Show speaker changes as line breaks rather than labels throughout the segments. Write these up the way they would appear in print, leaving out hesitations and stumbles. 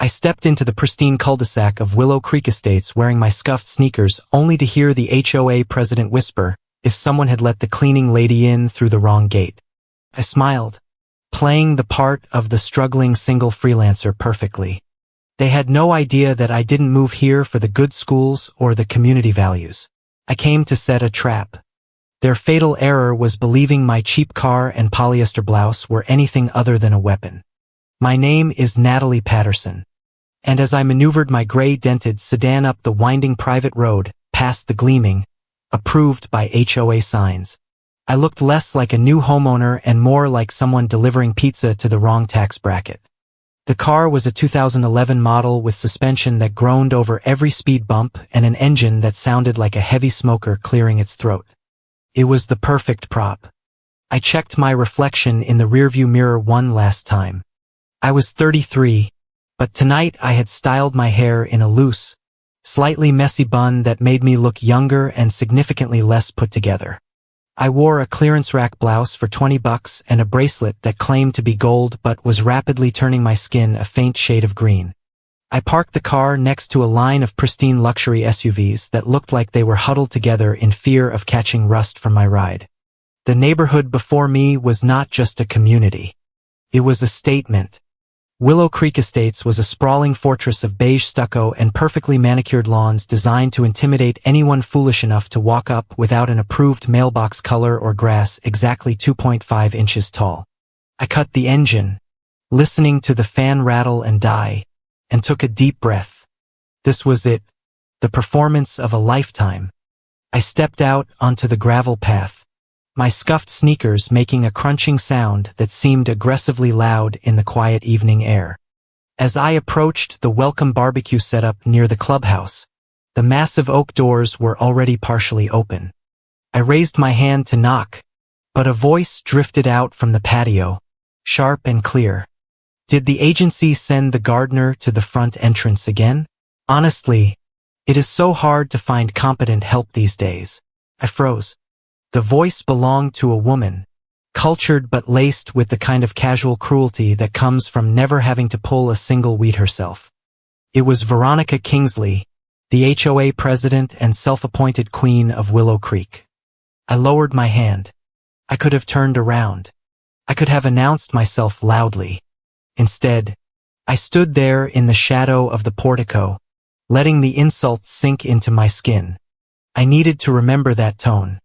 I stepped into the pristine cul-de-sac of Willow Creek Estates wearing my scuffed sneakers only to hear the HOA president whisper if someone had let the cleaning lady in through the wrong gate. I smiled, playing the part of the struggling single freelancer perfectly. They had no idea that I didn't move here for the good schools or the community values. I came to set a trap. Their fatal error was believing my cheap car and polyester blouse were anything other than a weapon. My name is Natalie Patterson. And as I maneuvered my gray-dented sedan up the winding private road, past the gleaming, approved by HOA signs, I looked less like a new homeowner and more like someone delivering pizza to the wrong tax bracket. The car was a 2011 model with suspension that groaned over every speed bump and an engine that sounded like a heavy smoker clearing its throat. It was the perfect prop. I checked my reflection in the rearview mirror one last time. I was 33, but tonight I had styled my hair in a loose, slightly messy bun that made me look younger and significantly less put together. I wore a clearance rack blouse for $20 and a bracelet that claimed to be gold but was rapidly turning my skin a faint shade of green. I parked the car next to a line of pristine luxury SUVs that looked like they were huddled together in fear of catching rust from my ride. The neighborhood before me was not just a community. It was a statement. Willow Creek Estates was a sprawling fortress of beige stucco and perfectly manicured lawns designed to intimidate anyone foolish enough to walk up without an approved mailbox color or grass exactly 2.5 inches tall. I cut the engine, listening to the fan rattle and die, and took a deep breath. This was it, the performance of a lifetime. I stepped out onto the gravel path, my scuffed sneakers making a crunching sound that seemed aggressively loud in the quiet evening air. As I approached the welcome barbecue setup near the clubhouse, the massive oak doors were already partially open. I raised my hand to knock, but a voice drifted out from the patio, sharp and clear. Did the agency send the gardener to the front entrance again? Honestly, it is so hard to find competent help these days. I froze. The voice belonged to a woman, cultured but laced with the kind of casual cruelty that comes from never having to pull a single weed herself. It was Veronica Kingsley, the HOA president and self-appointed queen of Willow Creek. I lowered my hand. I could have turned around. I could have announced myself loudly. Instead, I stood there in the shadow of the portico, letting the insult sink into my skin. I needed to remember that tone.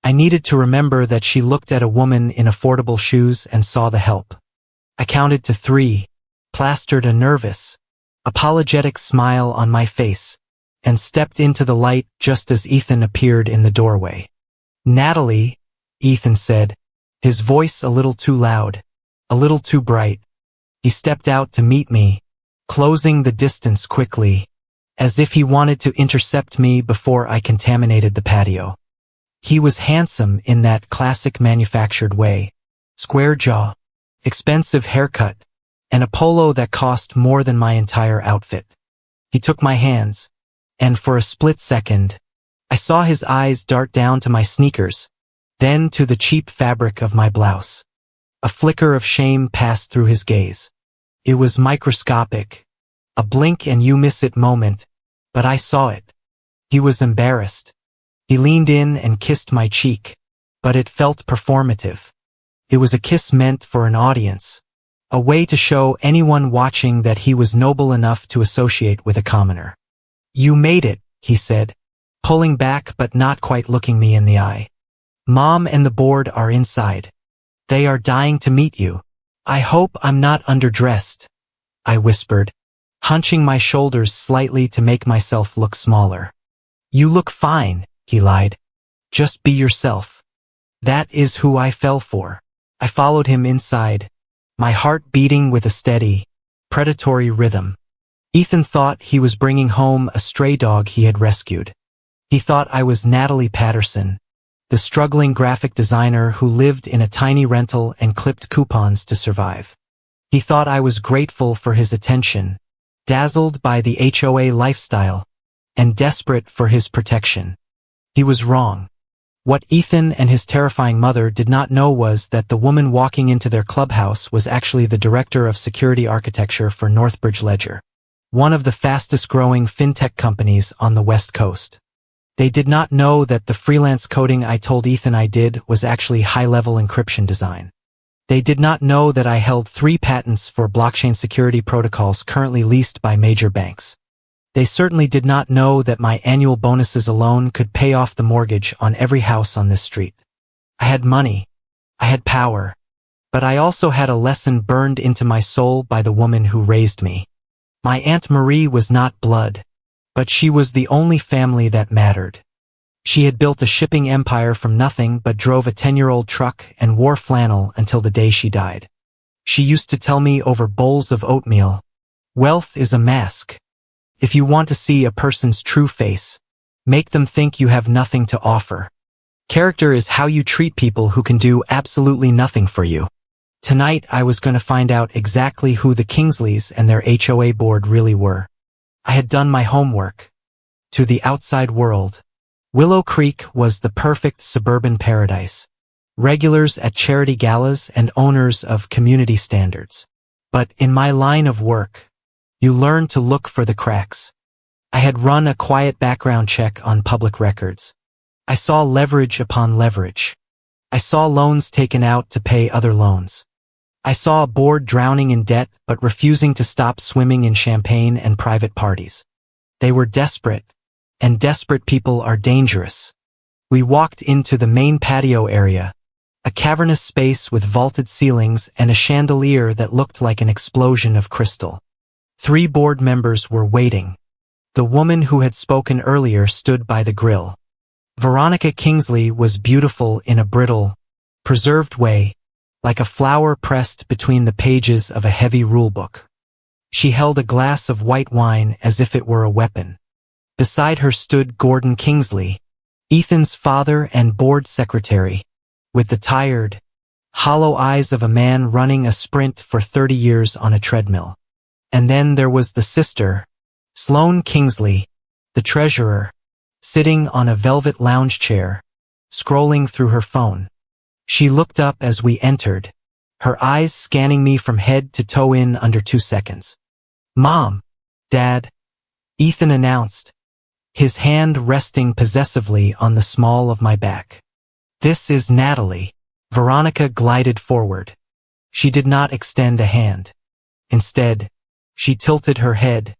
I needed to remember that she looked at a woman in affordable shoes and saw the help. I counted to 3, plastered a nervous, apologetic smile on my face, and stepped into the light just as Ethan appeared in the doorway. "Natalie," Ethan said, his voice a little too loud, a little too bright. He stepped out to meet me, closing the distance quickly, as if he wanted to intercept me before I contaminated the patio. He was handsome in that classic manufactured way, square jaw, expensive haircut, and a polo that cost more than my entire outfit. He took my hands, and for a split second, I saw his eyes dart down to my sneakers, then to the cheap fabric of my blouse. A flicker of shame passed through his gaze. It was microscopic, a blink and you miss it moment, but I saw it. He was embarrassed. He leaned in and kissed my cheek, but it felt performative. It was a kiss meant for an audience, a way to show anyone watching that he was noble enough to associate with a commoner. "You made it," he said, pulling back but not quite looking me in the eye. "Mom and the board are inside. They are dying to meet you. I hope I'm not underdressed," I whispered, hunching my shoulders slightly to make myself look smaller. "You look fine," he lied. "Just be yourself." That is who I fell for. I followed him inside, my heart beating with a steady, predatory rhythm. Ethan thought he was bringing home a stray dog he had rescued. He thought I was Natalie Patterson, the struggling graphic designer who lived in a tiny rental and clipped coupons to survive. He thought I was grateful for his attention, dazzled by the HOA lifestyle, and desperate for his protection. He was wrong. What Ethan and his terrifying mother did not know was that the woman walking into their clubhouse was actually the director of security architecture for Northbridge Ledger. one of the fastest-growing fintech companies on the West Coast. They did not know that the freelance coding I told Ethan I did was actually high-level encryption design. They did not know that I held 3 patents for blockchain security protocols currently leased by major banks. They certainly did not know that my annual bonuses alone could pay off the mortgage on every house on this street. I had money. I had power. But I also had a lesson burned into my soul by the woman who raised me. My Aunt Marie was not blood, but she was the only family that mattered. She had built a shipping empire from nothing but drove a 10-year-old truck and wore flannel until the day she died. She used to tell me over bowls of oatmeal, "Wealth is a mask. If you want to see a person's true face, make them think you have nothing to offer. Character is how you treat people who can do absolutely nothing for you." Tonight I was going to find out exactly who the Kingsleys and their HOA board really were. I had done my homework. To the outside world, Willow Creek was the perfect suburban paradise. Regulars at charity galas and owners of community standards. But in my line of work, you learn to look for the cracks. I had run a quiet background check on public records. I saw leverage upon leverage. I saw loans taken out to pay other loans. I saw a board drowning in debt but refusing to stop swimming in champagne and private parties. They were desperate, and desperate people are dangerous. We walked into the main patio area, a cavernous space with vaulted ceilings and a chandelier that looked like an explosion of crystal. 3 board members were waiting. The woman who had spoken earlier stood by the grill. Veronica Kingsley was beautiful in a brittle, preserved way, like a flower pressed between the pages of a heavy rulebook. She held a glass of white wine as if it were a weapon. Beside her stood Gordon Kingsley, Ethan's father and board secretary, with the tired, hollow eyes of a man running a sprint for 30 years on a treadmill. And then there was the sister, Sloane Kingsley, the treasurer, sitting on a velvet lounge chair, scrolling through her phone. She looked up as we entered, her eyes scanning me from head to toe in under 2 seconds. "Mom, Dad," Ethan announced, his hand resting possessively on the small of my back. "This is Natalie." Veronica glided forward. She did not extend a hand. Instead, she tilted her head,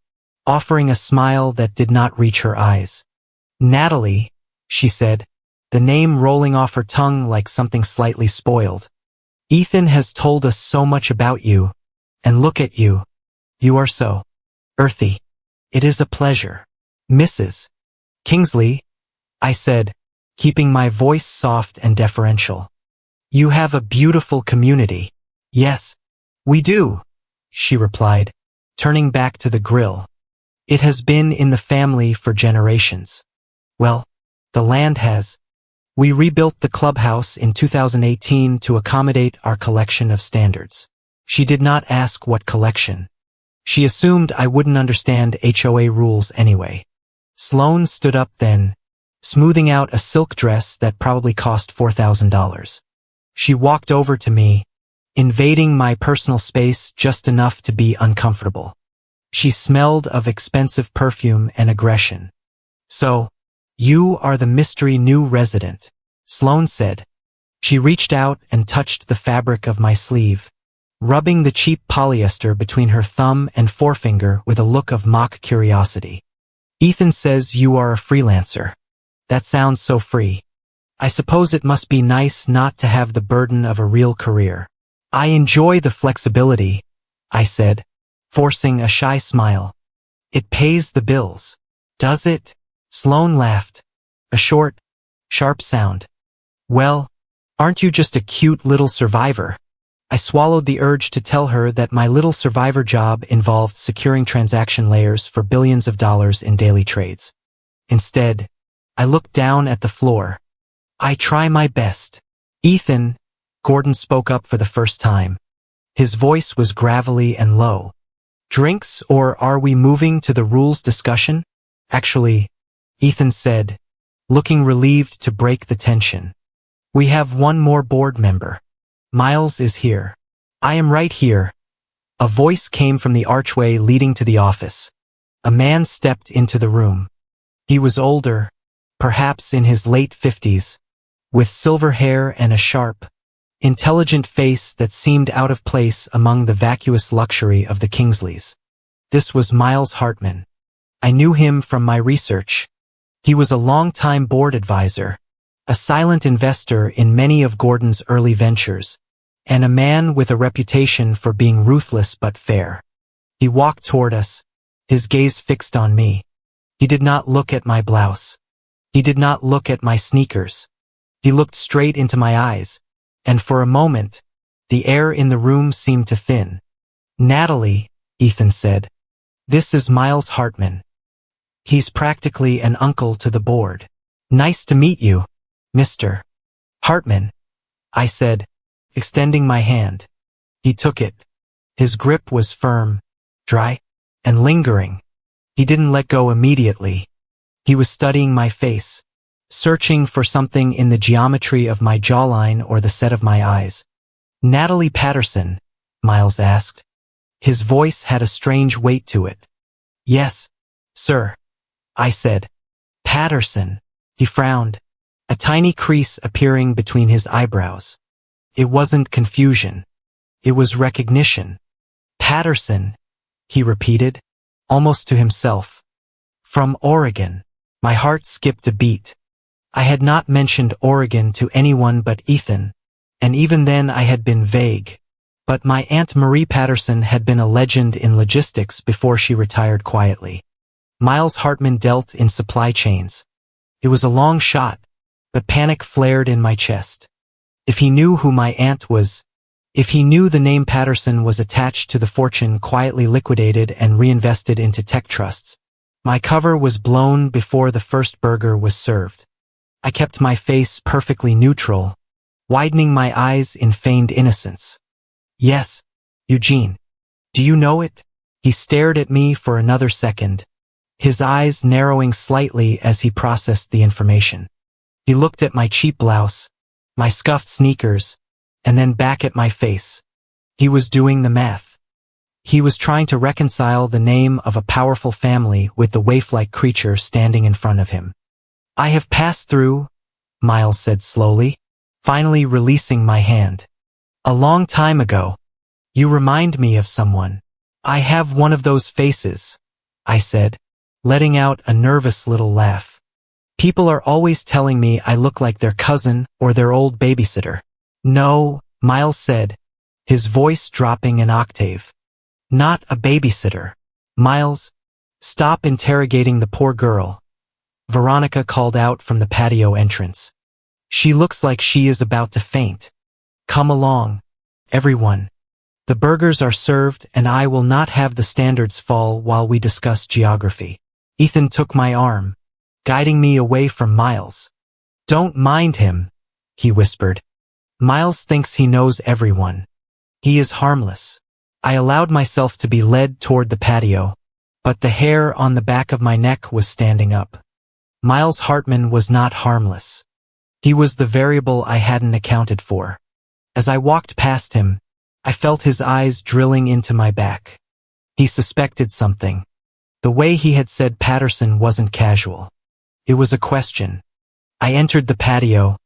offering a smile that did not reach her eyes. "Natalie," she said, the name rolling off her tongue like something slightly spoiled. "Ethan has told us so much about you, and look at you. You are so earthy. It is a pleasure." "Mrs. Kingsley," I said, keeping my voice soft and deferential. "You have a beautiful community." "Yes, we do," she replied, turning back to the grill. "It has been in the family for generations. Well, the land has. We rebuilt the clubhouse in 2018 to accommodate our collection of standards." She did not ask what collection. She assumed I wouldn't understand HOA rules anyway. Sloane stood up then, smoothing out a silk dress that probably cost $4,000. She walked over to me, invading my personal space just enough to be uncomfortable. She smelled of expensive perfume and aggression. "So, you are the mystery new resident," Sloane said. She reached out and touched the fabric of my sleeve, rubbing the cheap polyester between her thumb and forefinger with a look of mock curiosity. "Ethan says you are a freelancer. That sounds so free. I suppose it must be nice not to have the burden of a real career." "I enjoy the flexibility," I said, forcing a shy smile. "It pays the bills." "Does it?" Sloane laughed. A short, sharp sound. "Well, aren't you just a cute little survivor?" I swallowed the urge to tell her that my little survivor job involved securing transaction layers for billions of dollars in daily trades. Instead, I looked down at the floor. "I try my best." "Ethan," Gordon spoke up for the first time. His voice was gravelly and low. "Drinks, or are we moving to the rules discussion?" "Actually," Ethan said, looking relieved to break the tension, "we have one more board member. Miles is here." "I am right here." A voice came from the archway leading to the office. A man stepped into the room. He was older, perhaps in his late 50s, with silver hair and a sharp, intelligent face that seemed out of place among the vacuous luxury of the Kingsleys. This was Miles Hartman. I knew him from my research. He was a long-time board advisor, a silent investor in many of Gordon's early ventures, and a man with a reputation for being ruthless but fair. He walked toward us, his gaze fixed on me. He did not look at my blouse. He did not look at my sneakers. He looked straight into my eyes, and for a moment, the air in the room seemed to thin. "Natalie," Ethan said, "this is Miles Hartman. He's practically an uncle to the board." "Nice to meet you, Mr. Hartman," I said, extending my hand. He took it. His grip was firm, dry, and lingering. He didn't let go immediately. He was studying my face, searching for something in the geometry of my jawline or the set of my eyes. "Natalie Patterson?" Miles asked. His voice had a strange weight to it. "Yes, sir," I said. "Patterson." He frowned, a tiny crease appearing between his eyebrows. It wasn't confusion. It was recognition. "Patterson," he repeated, almost to himself. "From Oregon." My heart skipped a beat. I had not mentioned Oregon to anyone but Ethan, and even then I had been vague. But my Aunt Marie Patterson had been a legend in logistics before she retired quietly. Miles Hartman dealt in supply chains. It was a long shot, but panic flared in my chest. If he knew who my aunt was, if he knew the name Patterson was attached to the fortune quietly liquidated and reinvested into tech trusts, my cover was blown before the first burger was served. I kept my face perfectly neutral, widening my eyes in feigned innocence. "Yes, Eugene. Do you know it?" He stared at me for another second, his eyes narrowing slightly as he processed the information. He looked at my cheap blouse, my scuffed sneakers, and then back at my face. He was doing the math. He was trying to reconcile the name of a powerful family with the waif-like creature standing in front of him. "I have passed through," Miles said slowly, finally releasing my hand. "A long time ago. You remind me of someone." "I have one of those faces," I said, letting out a nervous little laugh. "People are always telling me I look like their cousin or their old babysitter." "No," Miles said, his voice dropping an octave. "Not a babysitter." "Miles, stop interrogating the poor girl," Veronica called out from the patio entrance. "She looks like she is about to faint. Come along, everyone. The burgers are served and I will not have the standards fall while we discuss geography." Ethan took my arm, guiding me away from Miles. "Don't mind him," he whispered. "Miles thinks he knows everyone. He is harmless." I allowed myself to be led toward the patio, but the hair on the back of my neck was standing up. Miles Hartman was not harmless. He was the variable I hadn't accounted for. As I walked past him, I felt his eyes drilling into my back. He suspected something. The way he had said Patterson wasn't casual. It was a question. I entered the patio,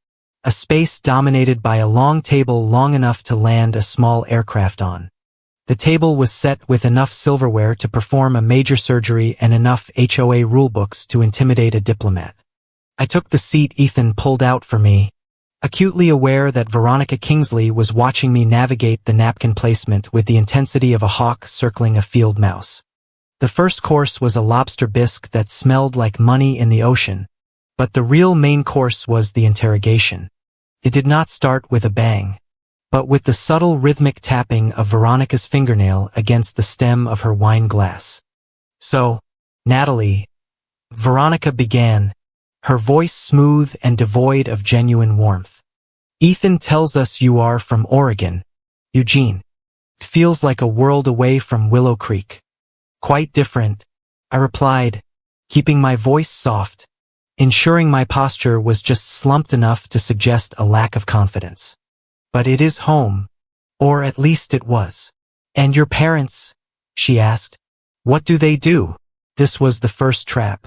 a space dominated by a long table long enough to land a small aircraft on. The table was set with enough silverware to perform a major surgery and enough HOA rulebooks to intimidate a diplomat. I took the seat Ethan pulled out for me, acutely aware that Veronica Kingsley was watching me navigate the napkin placement with the intensity of a hawk circling a field mouse. The first course was a lobster bisque that smelled like money in the ocean, but the real main course was the interrogation. It did not start with a bang, but with the subtle rhythmic tapping of Veronica's fingernail against the stem of her wine glass. "So, Natalie," Veronica began, her voice smooth and devoid of genuine warmth. "Ethan tells us you are from Oregon, Eugene. It feels like a world away from Willow Creek." "Quite different," I replied, keeping my voice soft, ensuring my posture was just slumped enough to suggest a lack of confidence. "But it is home, or at least it was." "And your parents?" she asked. "What do they do?" This was the first trap.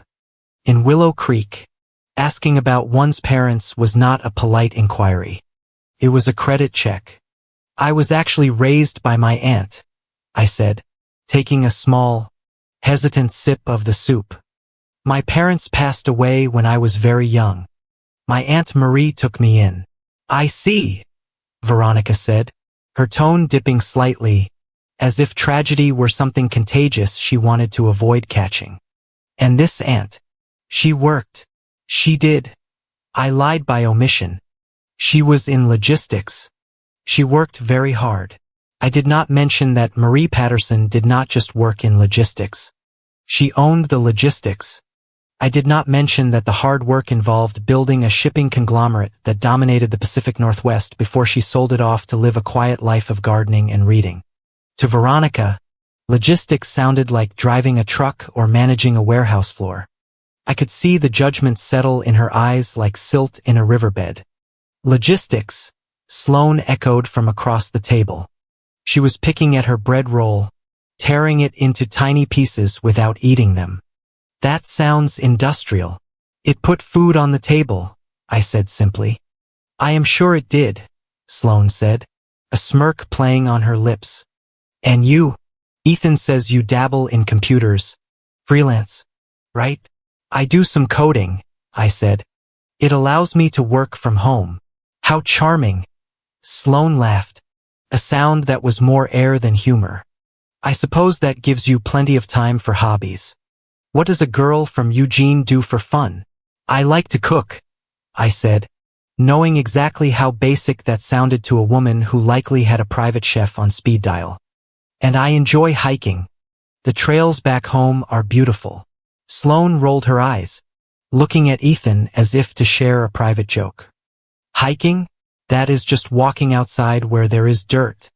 In Willow Creek, asking about one's parents was not a polite inquiry. It was a credit check. I was actually raised by my aunt, I said, taking a small, hesitant sip of the soup. My parents passed away when I was very young. My Aunt Marie took me in. I see, Veronica said, her tone dipping slightly, as if tragedy were something contagious she wanted to avoid catching. And this aunt, she worked. She did. I lied by omission. She was in logistics. She worked very hard. I did not mention that Marie Patterson did not just work in logistics. She owned the logistics. I did not mention that the hard work involved building a shipping conglomerate that dominated the Pacific Northwest before she sold it off to live a quiet life of gardening and reading. To Veronica, logistics sounded like driving a truck or managing a warehouse floor. I could see the judgment settle in her eyes like silt in a riverbed. Logistics, Sloane echoed from across the table. She was picking at her bread roll, tearing it into tiny pieces without eating them. That sounds industrial. It put food on the table, I said simply. I am sure it did, Sloane said, a smirk playing on her lips. And you? Ethan says you dabble in computers. Freelance, right? I do some coding, I said. It allows me to work from home. How charming. Sloane laughed, a sound that was more air than humor. I suppose that gives you plenty of time for hobbies. What does a girl from Eugene do for fun? I like to cook, I said, knowing exactly how basic that sounded to a woman who likely had a private chef on speed dial. And I enjoy hiking. The trails back home are beautiful. Sloane rolled her eyes, looking at Ethan as if to share a private joke. Hiking? That is just walking outside where there is dirt,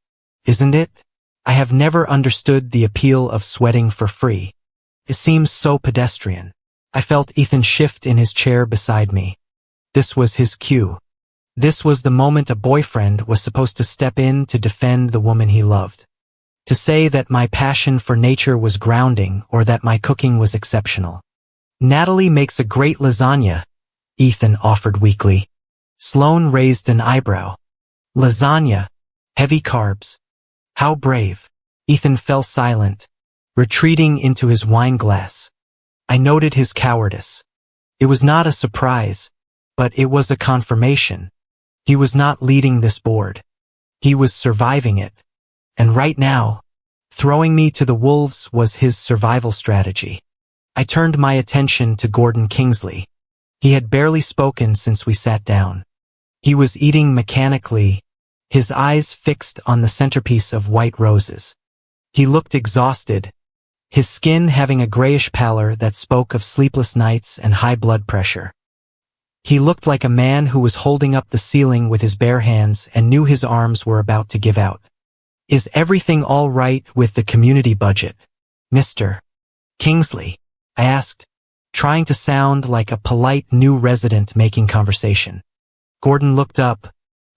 isn't it? I have never understood the appeal of sweating for free. It seems so pedestrian. I felt Ethan shift in his chair beside me. This was his cue. This was the moment a boyfriend was supposed to step in to defend the woman he loved. To say that my passion for nature was grounding or that my cooking was exceptional. Natalie makes a great lasagna, Ethan offered weakly. Sloane raised an eyebrow. Lasagna, heavy carbs. How brave. Ethan fell silent, retreating into his wine glass. I noted his cowardice. It was not a surprise, but it was a confirmation. He was not leading this board. He was surviving it. And right now, throwing me to the wolves was his survival strategy. I turned my attention to Gordon Kingsley. He had barely spoken since we sat down. He was eating mechanically, his eyes fixed on the centerpiece of white roses. He looked exhausted, his skin having a grayish pallor that spoke of sleepless nights and high blood pressure. He looked like a man who was holding up the ceiling with his bare hands and knew his arms were about to give out. Is everything all right with the community budget, Mr. Kingsley? I asked, trying to sound like a polite new resident making conversation. Gordon looked up,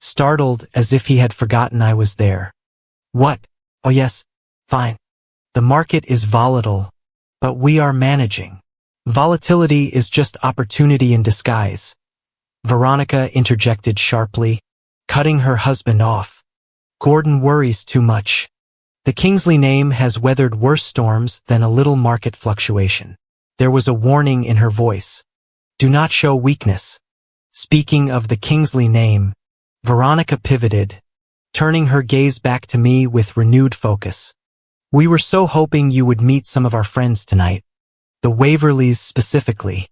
startled as if he had forgotten I was there. What? Oh yes, fine. The market is volatile, but we are managing. Volatility is just opportunity in disguise. Veronica interjected sharply, cutting her husband off. Gordon worries too much. The Kingsley name has weathered worse storms than a little market fluctuation. There was a warning in her voice. Do not show weakness. Speaking of the Kingsley name, Veronica pivoted, turning her gaze back to me with renewed focus. We were so hoping you would meet some of our friends tonight. The Waverleys specifically.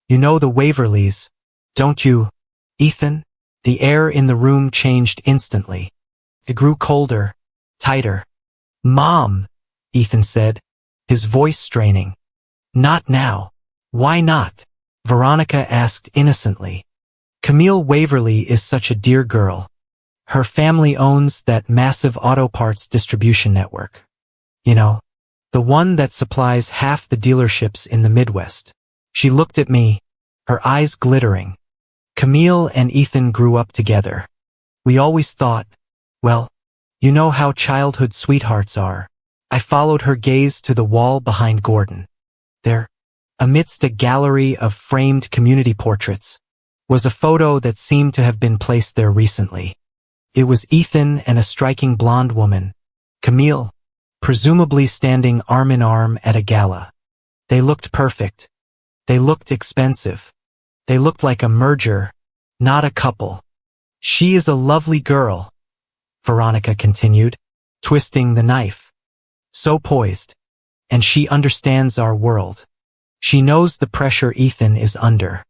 You know the Waverleys, don't you, Ethan? The air in the room changed instantly. It grew colder, tighter. Mom, Ethan said, his voice straining. Not now. Why not? Veronica asked innocently. Camille Waverly is such a dear girl. Her family owns that massive auto parts distribution network. You know, the one that supplies half the dealerships in the Midwest. She looked at me, her eyes glittering. Camille and Ethan grew up together. We always thought, well, you know how childhood sweethearts are. I followed her gaze to the wall behind Gordon. There, amidst a gallery of framed community portraits, was a photo that seemed to have been placed there recently. It was Ethan and a striking blonde woman, Camille, presumably standing arm in arm at a gala. They looked perfect. They looked expensive. They looked like a merger, not a couple. "She is a lovely girl," Veronica continued, twisting the knife. "So poised. And she understands our world. She knows the pressure Ethan is under.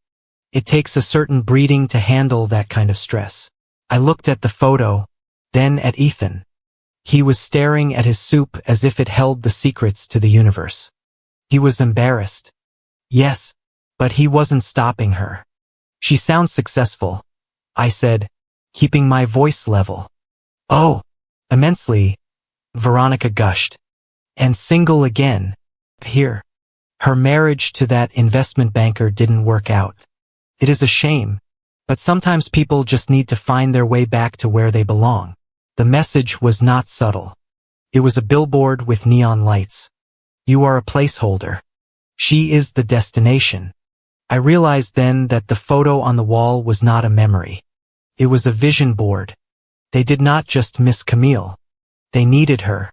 It takes a certain breeding to handle that kind of stress." I looked at the photo, then at Ethan. He was staring at his soup as if it held the secrets to the universe. He was embarrassed. Yes, but he wasn't stopping her. "She sounds successful," I said, keeping my voice level. "Oh, immensely," Veronica gushed. "And single again. Here. Her marriage to that investment banker didn't work out. It is a shame, but sometimes people just need to find their way back to where they belong." The message was not subtle. It was a billboard with neon lights. "You are a placeholder. She is the destination." I realized then that the photo on the wall was not a memory. It was a vision board. They did not just miss Camille. They needed her.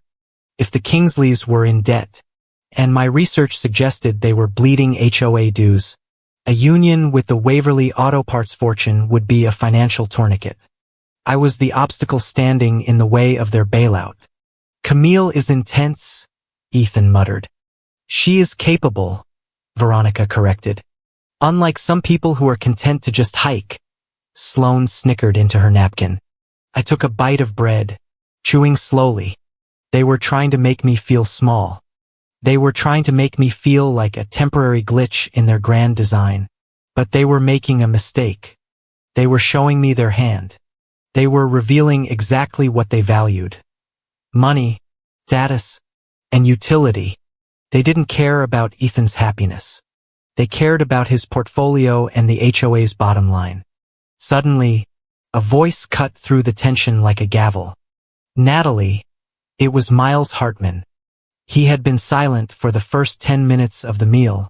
If the Kingsleys were in debt, and my research suggested they were bleeding HOA dues, a union with the Waverly Auto Parts fortune would be a financial tourniquet. I was the obstacle standing in the way of their bailout. "Camille is intense," Ethan muttered. "She is capable," Veronica corrected. "Unlike some people who are content to just hike." Sloane snickered into her napkin. I took a bite of bread, chewing slowly. They were trying to make me feel small. They were trying to make me feel like a temporary glitch in their grand design. But they were making a mistake. They were showing me their hand. They were revealing exactly what they valued. Money, status, and utility. They didn't care about Ethan's happiness. They cared about his portfolio and the HOA's bottom line. Suddenly, a voice cut through the tension like a gavel. "Natalie." It was Miles Hartman. He had been silent for the first 10 minutes of the meal,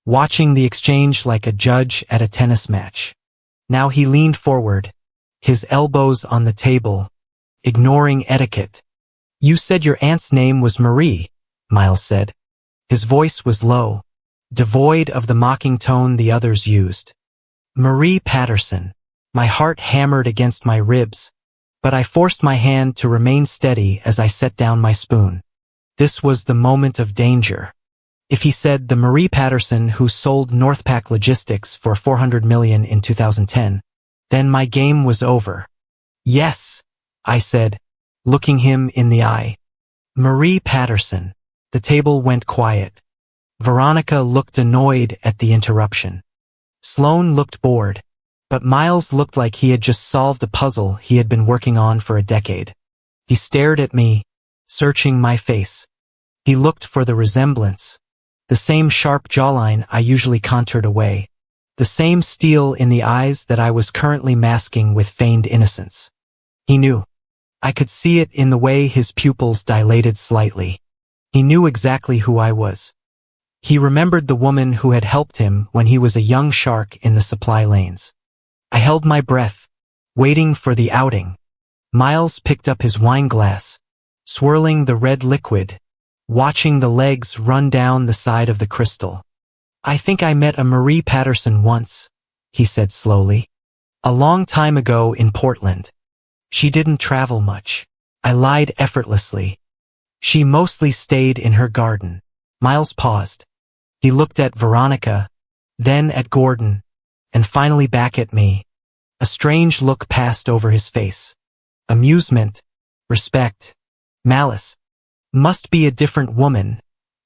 watching the exchange like a judge at a tennis match. Now he leaned forward, his elbows on the table, ignoring etiquette. "You said your aunt's name was Marie," Miles said. His voice was low, devoid of the mocking tone the others used. "Marie Patterson." My heart hammered against my ribs, but I forced my hand to remain steady as I set down my spoon. This was the moment of danger. If he said the Marie Patterson who sold Northpac Logistics for $400 million in 2010, then my game was over. "Yes," I said, looking him in the eye. "Marie Patterson." The table went quiet. Veronica looked annoyed at the interruption. Sloane looked bored, but Miles looked like he had just solved a puzzle he had been working on for a decade. He stared at me, searching my face. He looked for the resemblance. The same sharp jawline I usually contoured away. The same steel in the eyes that I was currently masking with feigned innocence. He knew. I could see it in the way his pupils dilated slightly. He knew exactly who I was. He remembered the woman who had helped him when he was a young shark in the supply lanes. I held my breath, waiting for the outing. Miles picked up his wine glass, swirling the red liquid, watching the legs run down the side of the crystal. "I think I met a Marie Patterson once," he said slowly. "A long time ago in Portland. She didn't travel much." I lied effortlessly. "She mostly stayed in her garden." Miles paused. He looked at Veronica, then at Gordon, and finally back at me. A strange look passed over his face. Amusement, respect, malice. "Must be a different woman,"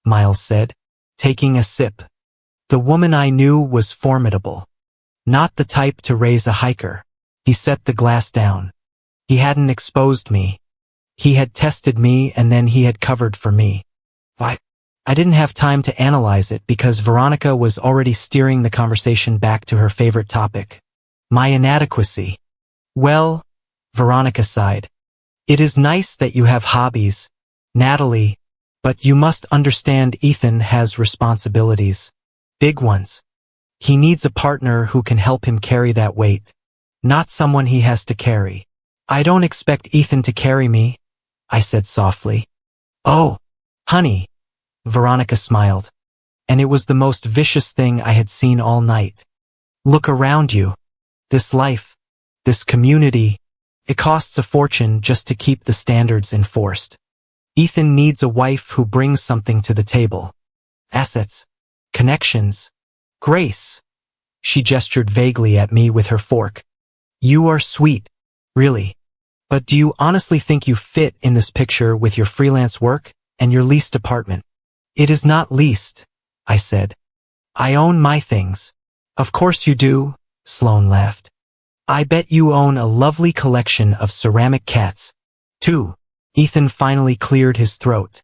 Miles said, taking a sip. "The woman I knew was formidable. Not the type to raise a hiker." He set the glass down. He hadn't exposed me. He had tested me and then he had covered for me. I didn't have time to analyze it because Veronica was already steering the conversation back to her favorite topic. My inadequacy. "Well," Veronica sighed, "it is nice that you have hobbies, Natalie, But you must understand Ethan has responsibilities. Big ones. He needs a partner who can help him carry that weight. Not someone he has to carry. I don't expect Ethan to carry me, I said softly. Oh, honey, Veronica smiled. And it was the most vicious thing I had seen all night. Look around you. This life, this community, it costs a fortune just to keep the standards enforced. Ethan needs a wife who brings something to the table. Assets, connections, grace. She gestured vaguely at me with her fork. You are sweet, really. But do you honestly think you fit in this picture with your freelance work and your leased apartment? It is not leased, I said. I own my things. Of course you do, Sloane laughed. I bet you own a lovely collection of ceramic cats, too. Ethan finally cleared his throat.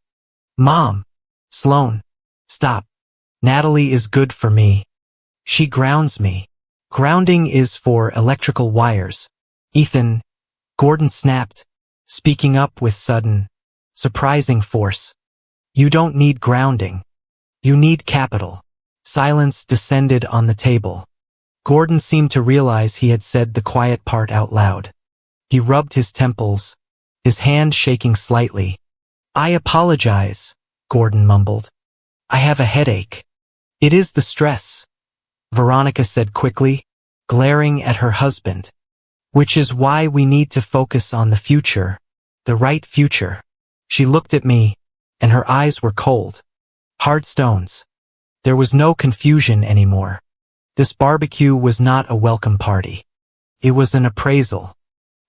Mom! Sloane! Stop. Natalie is good for me. She grounds me. Grounding is for electrical wires. Ethan, Gordon snapped, speaking up with sudden, surprising force. You don't need grounding. You need capital. Silence descended on the table. Gordon seemed to realize he had said the quiet part out loud. He rubbed his temples, his hand shaking slightly. I apologize, Gordon mumbled. I have a headache. It is the stress, Veronica said quickly, glaring at her husband. Which is why we need to focus on the future, the right future. She looked at me, and her eyes were cold. Hard stones. There was no confusion anymore. This barbecue was not a welcome party. It was an appraisal.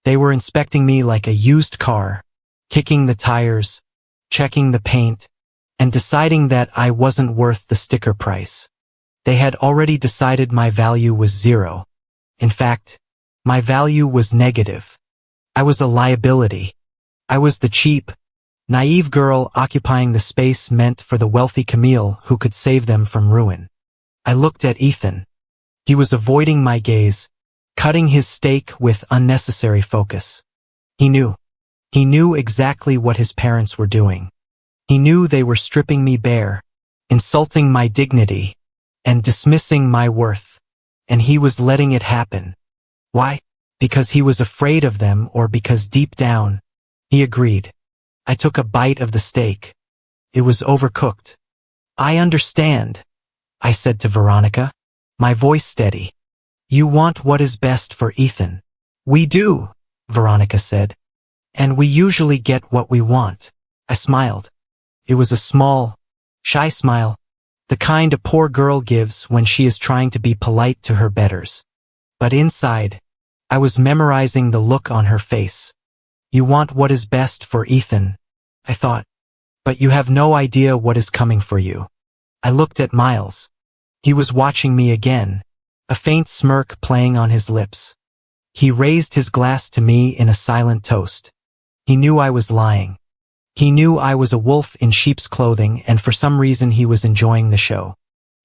They were inspecting me like a used car, kicking the tires, checking the paint, and deciding that I wasn't worth the sticker price. They had already decided my value was zero. In fact, my value was negative. I was a liability. I was the cheap, naive girl occupying the space meant for the wealthy Camille who could save them from ruin. I looked at Ethan. He was avoiding my gaze, cutting his steak with unnecessary focus. He knew. He knew exactly what his parents were doing. He knew they were stripping me bare, insulting my dignity, and dismissing my worth. And he was letting it happen. Why? Because he was afraid of them or because deep down, he agreed. I took a bite of the steak. It was overcooked. I understand, I said to Veronica, my voice steady. You want what is best for Ethan. We do, Veronica said. And we usually get what we want. I smiled. It was a small, shy smile, the kind a poor girl gives when she is trying to be polite to her betters. But inside, I was memorizing the look on her face. You want what is best for Ethan, I thought. But you have no idea what is coming for you. I looked at Miles. He was watching me again, a faint smirk playing on his lips. He raised his glass to me in a silent toast. He knew I was lying. He knew I was a wolf in sheep's clothing, and for some reason he was enjoying the show.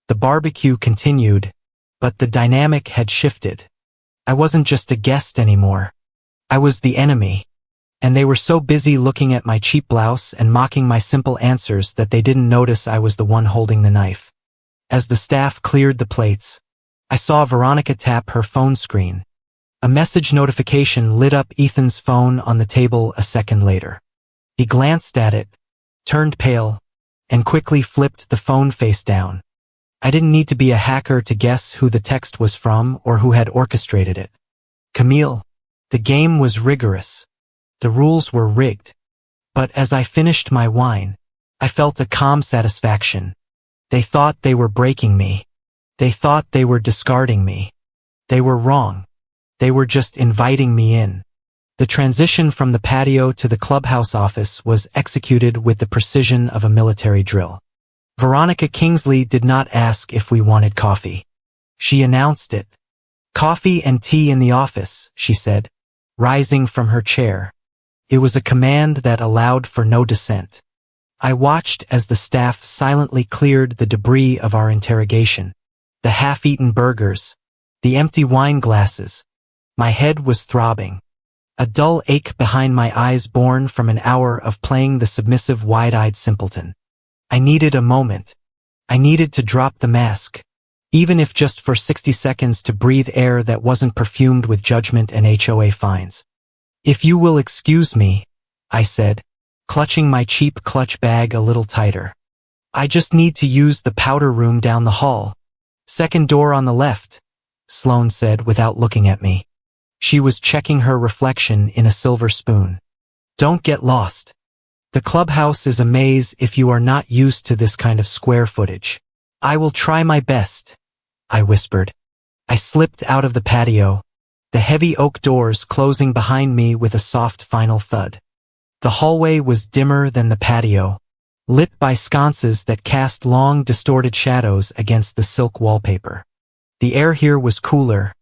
The barbecue continued, but the dynamic had shifted. I wasn't just a guest anymore. I was the enemy. And they were so busy looking at my cheap blouse and mocking my simple answers that they didn't notice I was the one holding the knife. As the staff cleared the plates, I saw Veronica tap her phone screen. A message notification lit up Ethan's phone on the table a second later. He glanced at it, turned pale, and quickly flipped the phone face down. I didn't need to be a hacker to guess who the text was from or who had orchestrated it. Camille. The game was rigorous. The rules were rigged. But as I finished my wine, I felt a calm satisfaction. They thought they were breaking me. They thought they were discarding me. They were wrong. They were just inviting me in. The transition from the patio to the clubhouse office was executed with the precision of a military drill. Veronica Kingsley did not ask if we wanted coffee. She announced it. Coffee and tea in the office, she said, rising from her chair. It was a command that allowed for no dissent. I watched as the staff silently cleared the debris of our interrogation. The half-eaten burgers, the empty wine glasses. My head was throbbing. a dull ache behind my eyes born from an hour of playing the submissive wide-eyed simpleton. I needed a moment. I needed to drop the mask, even if just for 60 seconds to breathe air that wasn't perfumed with judgment and HOA fines. "If you will excuse me," I said, clutching my cheap clutch bag a little tighter. "I just need to use the powder room down the hall. Second door on the left," Sloane said without looking at me. She was checking her reflection in a silver spoon. "Don't get lost. The clubhouse is a maze if you are not used to this kind of square footage." "I will try my best," I whispered. I slipped out of the patio, the heavy oak doors closing behind me with a soft final thud. The hallway was dimmer than the patio, lit by sconces that cast long, distorted shadows against the silk wallpaper. The air here was cooler,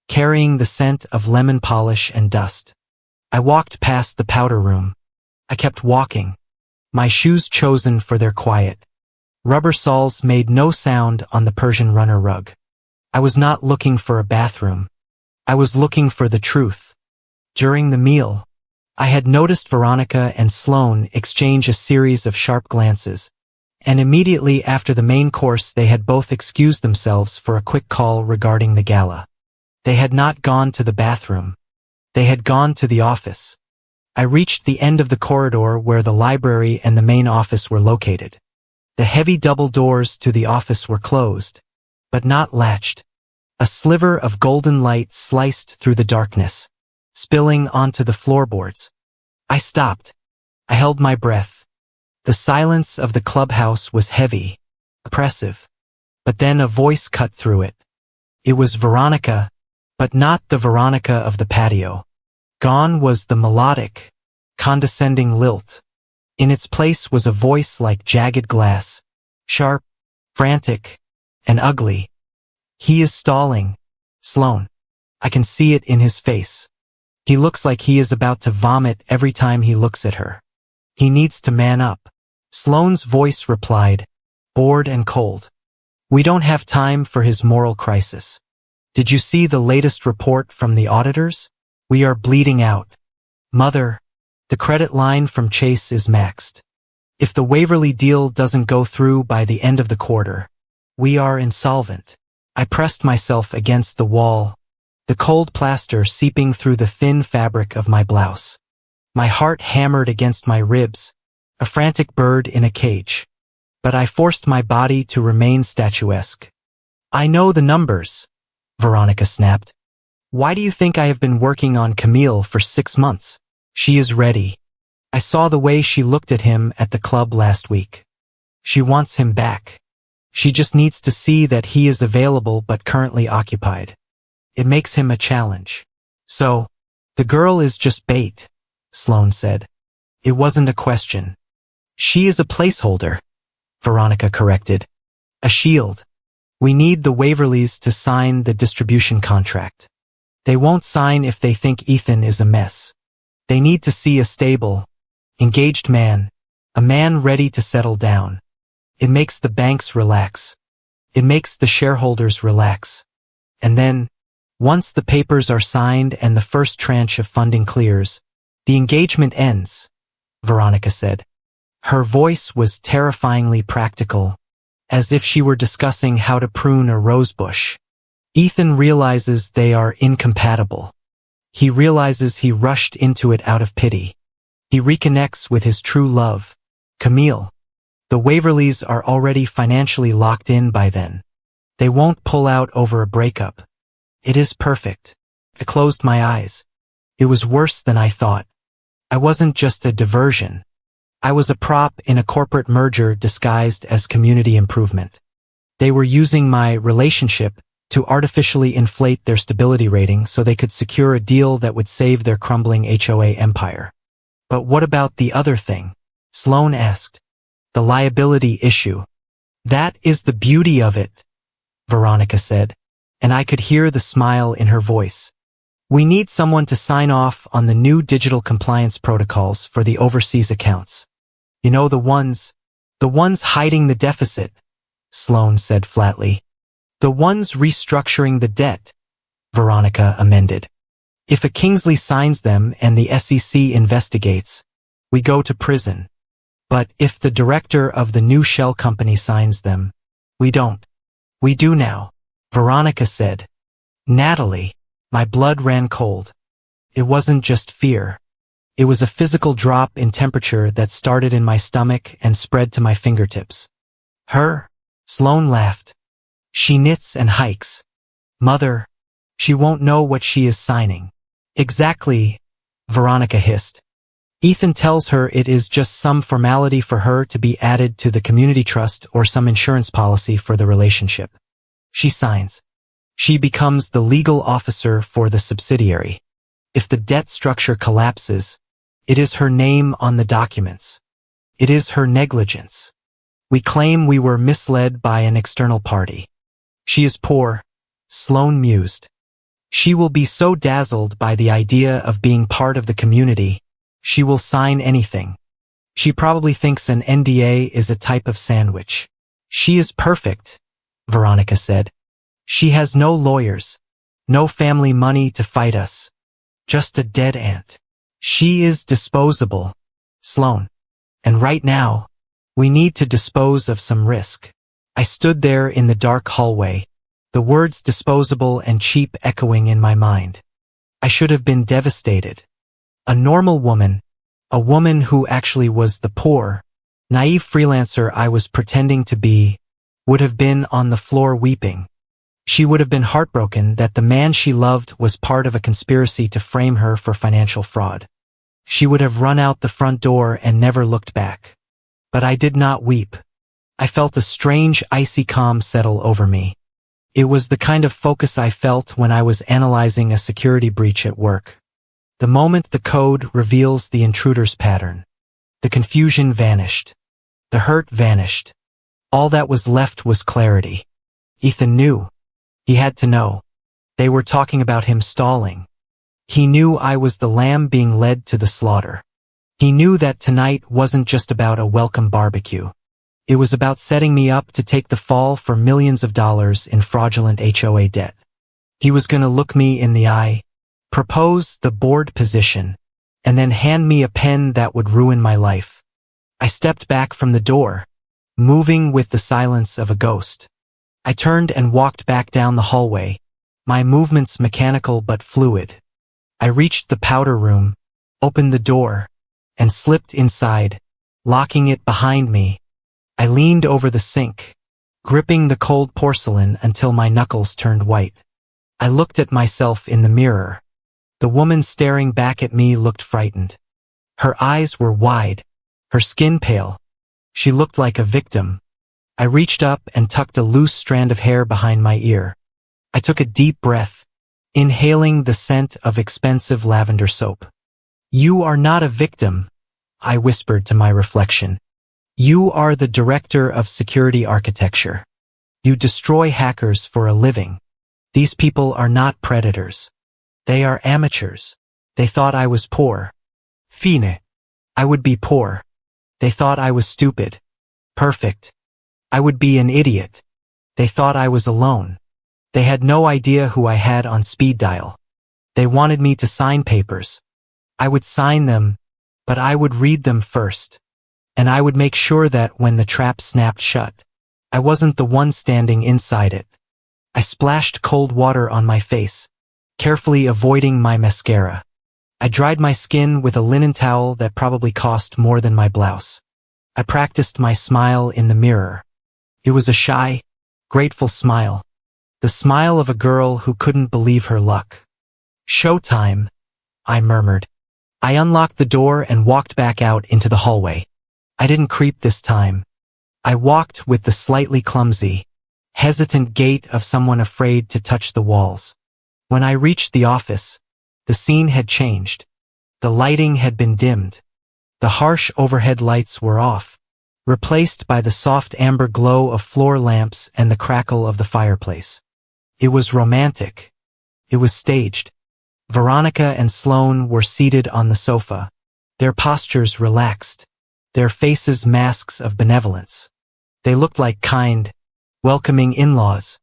carrying the scent of lemon polish and dust. I walked past the powder room. I kept walking, my shoes chosen for their quiet. Rubber soles made no sound on the Persian runner rug. I was not looking for a bathroom. I was looking for the truth. During the meal, I had noticed Veronica and Sloane exchange a series of sharp glances, and immediately after the main course they had both excused themselves for a quick call regarding the gala. They had not gone to the bathroom. They had gone to the office. I reached the end of the corridor where the library and the main office were located. The heavy double doors to the office were closed, but not latched. A sliver of golden light sliced through the darkness, spilling onto the floorboards. I stopped. I held my breath. The silence of the clubhouse was heavy, oppressive. But then a voice cut through it. It was Veronica, but not the Veronica of the patio. Gone was the melodic, condescending lilt. In its place was a voice like jagged glass, sharp, frantic, and ugly. "He is stalling, Sloane. I can see it in his face. He looks like he is about to vomit every time he looks at her. He needs to man up." Sloane's voice replied, bored and cold. "We don't have time for his moral crisis. Did you see the latest report from the auditors? We are bleeding out. Mother, the credit line from Chase is maxed. If the Waverly deal doesn't go through by the end of the quarter, we are insolvent." I pressed myself against the wall, the cold plaster seeping through the thin fabric of my blouse. My heart hammered against my ribs, a frantic bird in a cage. But I forced my body to remain statuesque. "I know the numbers," Veronica snapped. "Why do you think I have been working on Camille for 6 months? She is ready. I saw the way she looked at him at the club last week. She wants him back. She just needs to see that he is available but currently occupied. It makes him a challenge." "So, the girl is just bait," Sloane said. "It wasn't a question." "She is a placeholder," Veronica corrected. "A shield. We need the Waverlys to sign the distribution contract. They won't sign if they think Ethan is a mess. They need to see a stable, engaged man, a man ready to settle down. It makes the banks relax. It makes the shareholders relax. And then, once the papers are signed and the first tranche of funding clears, the engagement ends," Veronica said. Her voice was terrifyingly practical, as if she were discussing how to prune a rosebush. "Ethan realizes they are incompatible. He realizes he rushed into it out of pity. He reconnects with his true love, Camille. The Waverlys are already financially locked in by then. They won't pull out over a breakup. It is perfect." I closed my eyes. It was worse than I thought. I wasn't just a diversion. I was a prop in a corporate merger disguised as community improvement. They were using my relationship to artificially inflate their stability rating so they could secure a deal that would save their crumbling HOA empire. "But what about the other thing?" Sloane asked. "The liability issue." "That is the beauty of it," Veronica said, and I could hear the smile in her voice. "We need someone to sign off on the new digital compliance protocols for the overseas accounts. You know, the ones hiding the deficit," Sloane said flatly. "The ones restructuring the debt," Veronica amended. If a Kingsley signs them and the SEC investigates, we go to prison. But if the director of the new shell company signs them, we don't. We do now, Veronica said. Natalie, my blood ran cold. It wasn't just fear. It was a physical drop in temperature that started in my stomach and spread to my fingertips. Her? Sloane laughed. She knits and hikes. Mother, she won't know what she is signing. Exactly, Veronica hissed. Ethan tells her it is just some formality for her to be added to the community trust or some insurance policy for the relationship. She signs. She becomes the legal officer for the subsidiary. If the debt structure collapses, it is her name on the documents. It is her negligence. We claim we were misled by an external party. She is poor, Sloane mused. She will be so dazzled by the idea of being part of the community, she will sign anything. She probably thinks an NDA is a type of sandwich. She is perfect, Veronica said. She has no lawyers, no family money to fight us. Just a dead aunt. She is disposable, Sloane. And right now, we need to dispose of some risk. I stood there in the dark hallway, the words disposable and cheap echoing in my mind. I should have been devastated. A normal woman, a woman who actually was the poor, naive freelancer I was pretending to be, would have been on the floor weeping. She would have been heartbroken that the man she loved was part of a conspiracy to frame her for financial fraud. She would have run out the front door and never looked back. But I did not weep. I felt a strange icy calm settle over me. It was the kind of focus I felt when I was analyzing a security breach at work. The moment the code reveals the intruder's pattern, the confusion vanished. The hurt vanished. All that was left was clarity. Ethan knew. He had to know. They were talking about him stalling. He knew I was the lamb being led to the slaughter. He knew that tonight wasn't just about a welcome barbecue. It was about setting me up to take the fall for millions of dollars in fraudulent HOA debt. He was going to look me in the eye, propose the board position, and then hand me a pen that would ruin my life. I stepped back from the door, moving with the silence of a ghost. I turned and walked back down the hallway, my movements mechanical but fluid. I reached the powder room, opened the door, and slipped inside, locking it behind me. I leaned over the sink, gripping the cold porcelain until my knuckles turned white. I looked at myself in the mirror. The woman staring back at me looked frightened. Her eyes were wide, her skin pale. She looked like a victim. I reached up and tucked a loose strand of hair behind my ear. I took a deep breath, inhaling the scent of expensive lavender soap. You are not a victim, I whispered to my reflection. You are the director of security architecture. You destroy hackers for a living. These people are not predators. They are amateurs. They thought I was poor. Fine. I would be poor. They thought I was stupid. Perfect. I would be an idiot. They thought I was alone. They had no idea who I had on speed dial. They wanted me to sign papers. I would sign them, but I would read them first. And I would make sure that when the trap snapped shut, I wasn't the one standing inside it. I splashed cold water on my face, carefully avoiding my mascara. I dried my skin with a linen towel that probably cost more than my blouse. I practiced my smile in the mirror. It was a shy, grateful smile. The smile of a girl who couldn't believe her luck. Showtime, I murmured. I unlocked the door and walked back out into the hallway. I didn't creep this time. I walked with the slightly clumsy, hesitant gait of someone afraid to touch the walls. When I reached the office, the scene had changed. The lighting had been dimmed. The harsh overhead lights were off, replaced by the soft amber glow of floor lamps and the crackle of the fireplace. It was romantic. It was staged. Veronica and Sloane were seated on the sofa, their postures relaxed, their faces masks of benevolence. They looked like kind, welcoming in-laws.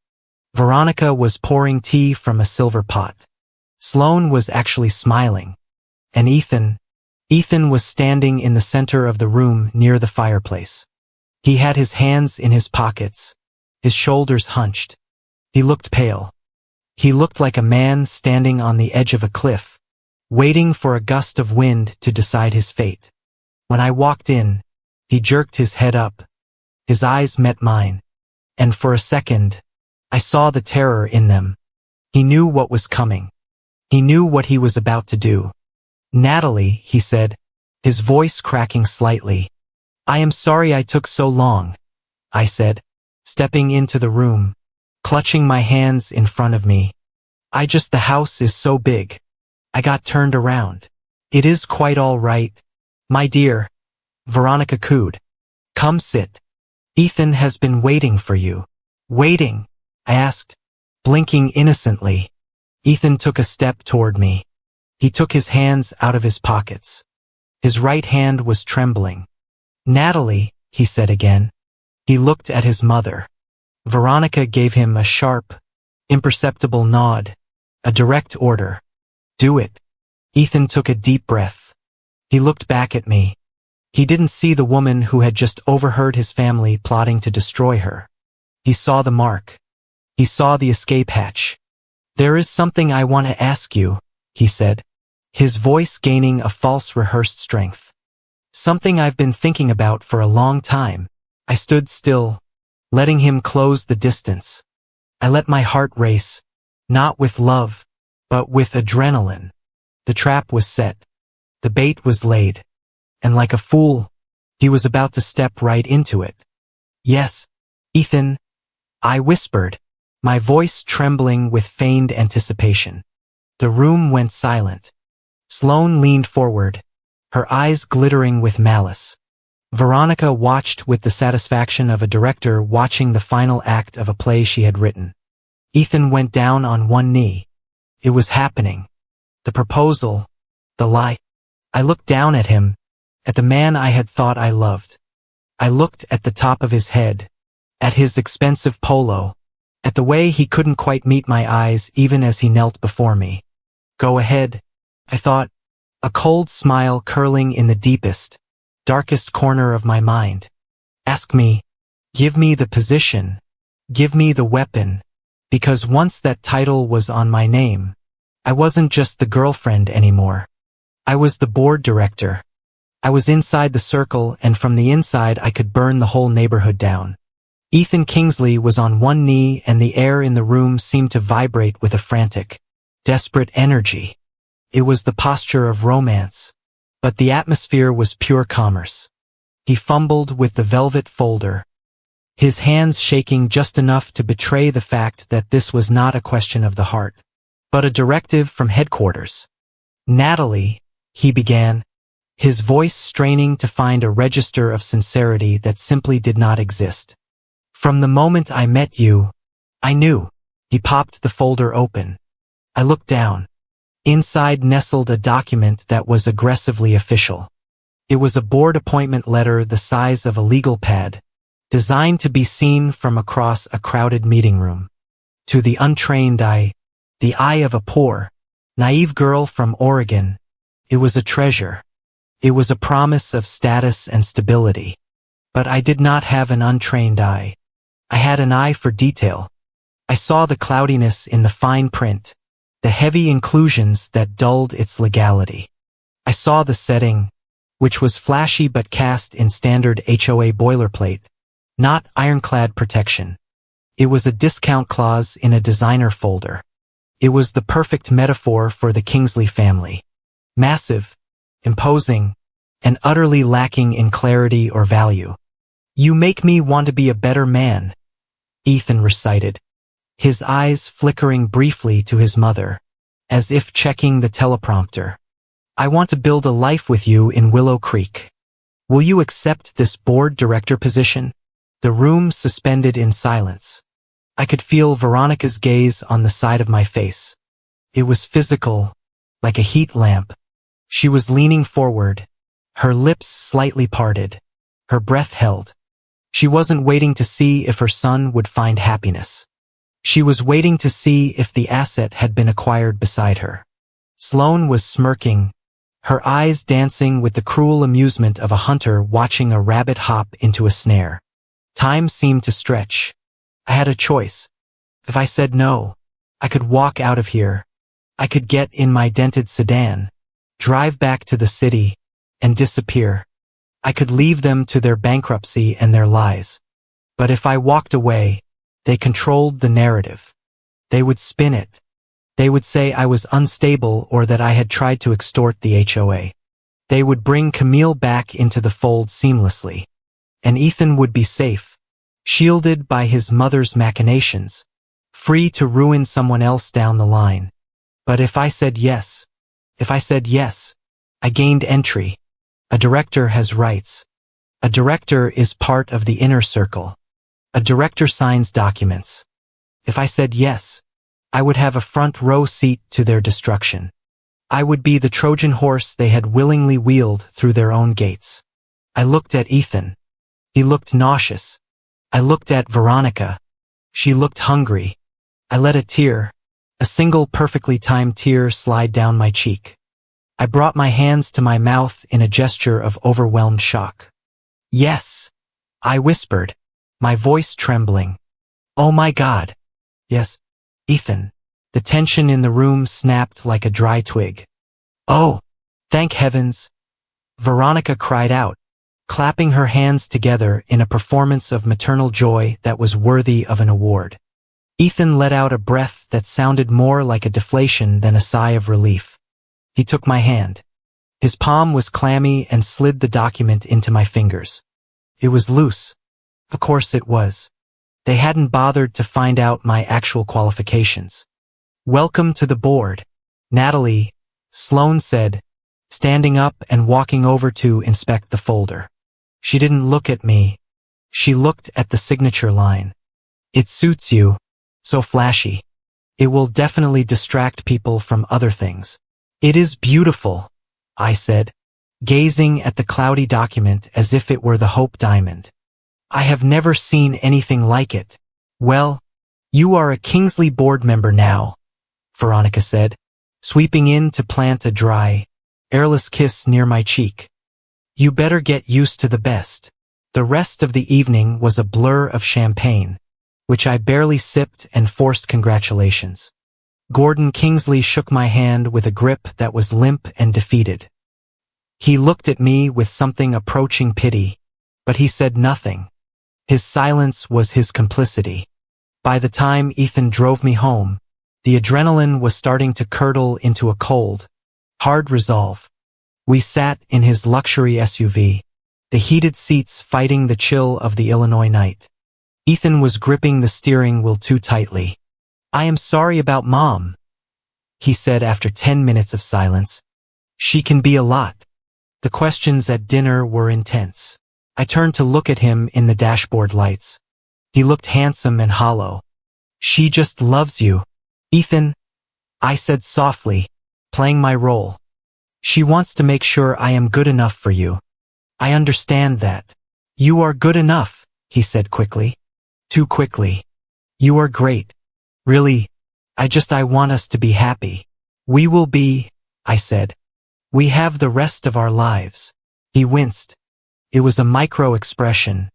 Veronica was pouring tea from a silver pot. Sloane was actually smiling. And Ethan was standing in the center of the room near the fireplace. He had his hands in his pockets, his shoulders hunched. He looked pale. He looked like a man standing on the edge of a cliff, waiting for a gust of wind to decide his fate. When I walked in, he jerked his head up. His eyes met mine, and for a second, I saw the terror in them. He knew what was coming. He knew what he was about to do. "Natalie," he said, his voice cracking slightly. "I am sorry I took so long," I said, stepping into the room, clutching my hands in front of me. The house is so big." I got turned around. "It is quite all right, my dear," Veronica cooed. "Come sit. Ethan has been waiting for you." "Waiting?" I asked, blinking innocently. Ethan took a step toward me. He took his hands out of his pockets. His right hand was trembling. "Natalie," he said again. He looked at his mother. Veronica gave him a sharp, imperceptible nod, a direct order. "Do it." Ethan took a deep breath. He looked back at me. He didn't see the woman who had just overheard his family plotting to destroy her. He saw the mark. He saw the escape hatch. "There is something I want to ask you," he said, his voice gaining a false rehearsed strength. "Something I've been thinking about for a long time." I stood still, letting him close the distance. I let my heart race, not with love, but with adrenaline. The trap was set. The bait was laid. And like a fool, he was about to step right into it. "Yes, Ethan," I whispered, my voice trembling with feigned anticipation. The room went silent. Sloane leaned forward, her eyes glittering with malice. Veronica watched with the satisfaction of a director watching the final act of a play she had written. Ethan went down on one knee. It was happening. The proposal, the lie. I looked down at him, at the man I had thought I loved. I looked at the top of his head, at his expensive polo, at the way he couldn't quite meet my eyes even as he knelt before me. "Go ahead," I thought, a cold smile curling in the deepest, darkest corner of my mind. "Ask me. Give me the position. Give me the weapon." Because once that title was on my name, I wasn't just the girlfriend anymore. I was the board director. I was inside the circle, and from the inside I could burn the whole neighborhood down. Ethan Kingsley was on one knee, and the air in the room seemed to vibrate with a frantic, desperate energy. It was the posture of romance, but the atmosphere was pure commerce. He fumbled with the velvet folder, his hands shaking just enough to betray the fact that this was not a question of the heart, but a directive from headquarters. "Natalie," he began, his voice straining to find a register of sincerity that simply did not exist. "From the moment I met you, I knew." He popped the folder open. I looked down. Inside nestled a document that was aggressively official. It was a board appointment letter the size of a legal pad, designed to be seen from across a crowded meeting room. To the untrained eye, the eye of a poor, naive girl from Oregon, it was a treasure. It was a promise of status and stability. But I did not have an untrained eye. I had an eye for detail. I saw the cloudiness in the fine print, the heavy inclusions that dulled its legality. I saw the setting, which was flashy but cast in standard HOA boilerplate, not ironclad protection. It was a discount clause in a designer folder. It was the perfect metaphor for the Kingsley family. Massive, imposing, and utterly lacking in clarity or value. "You make me want to be a better man," Ethan recited, his eyes flickering briefly to his mother, as if checking the teleprompter. "I want to build a life with you in Willow Creek. Will you accept this board director position?" The room suspended in silence. I could feel Veronica's gaze on the side of my face. It was physical, like a heat lamp. She was leaning forward, her lips slightly parted, her breath held. She wasn't waiting to see if her son would find happiness. She was waiting to see if the asset had been acquired beside her. Sloane was smirking, her eyes dancing with the cruel amusement of a hunter watching a rabbit hop into a snare. Time seemed to stretch. I had a choice. If I said no, I could walk out of here. I could get in my dented sedan, drive back to the city, and disappear. I could leave them to their bankruptcy and their lies. But if I walked away, they controlled the narrative. They would spin it. They would say I was unstable or that I had tried to extort the HOA. They would bring Camille back into the fold seamlessly. And Ethan would be safe, shielded by his mother's machinations, free to ruin someone else down the line. But if I said yes, I gained entry. A director has rights. A director is part of the inner circle. A director signs documents. If I said yes, I would have a front row seat to their destruction. I would be the Trojan horse they had willingly wheeled through their own gates. I looked at Ethan. He looked nauseous. I looked at Veronica. She looked hungry. I let a tear, a single perfectly timed tear, slide down my cheek. I brought my hands to my mouth in a gesture of overwhelmed shock. Yes, I whispered, my voice trembling. Oh my God. Yes, Ethan. The tension in the room snapped like a dry twig. Oh, thank heavens. Veronica cried out, clapping her hands together in a performance of maternal joy that was worthy of an award. Ethan let out a breath that sounded more like a deflation than a sigh of relief. He took my hand. His palm was clammy and slid the document into my fingers. It was loose. Of course it was. They hadn't bothered to find out my actual qualifications. Welcome to the board, Natalie, Sloane said, standing up and walking over to inspect the folder. She didn't look at me. She looked at the signature line. It suits you. So flashy. It will definitely distract people from other things. It is beautiful, I said, gazing at the cloudy document as if it were the Hope Diamond. I have never seen anything like it. Well, you are a Kingsley board member now, Veronica said, sweeping in to plant a dry, airless kiss near my cheek. You better get used to the best. The rest of the evening was a blur of champagne, which I barely sipped and forced congratulations. Gordon Kingsley shook my hand with a grip that was limp and defeated. He looked at me with something approaching pity, but he said nothing. His silence was his complicity. By the time Ethan drove me home, the adrenaline was starting to curdle into a cold, hard resolve. We sat in his luxury SUV, the heated seats fighting the chill of the Illinois night. Ethan was gripping the steering wheel too tightly. I am sorry about Mom, he said after 10 minutes of silence. She can be a lot. The questions at dinner were intense. I turned to look at him in the dashboard lights. He looked handsome and hollow. She just loves you, Ethan, I said softly, playing my role. She wants to make sure I am good enough for you. I understand that. You are good enough, he said quickly. Too quickly. You are great. Really, I want us to be happy. We will be, I said. We have the rest of our lives. He winced. It was a micro-expression,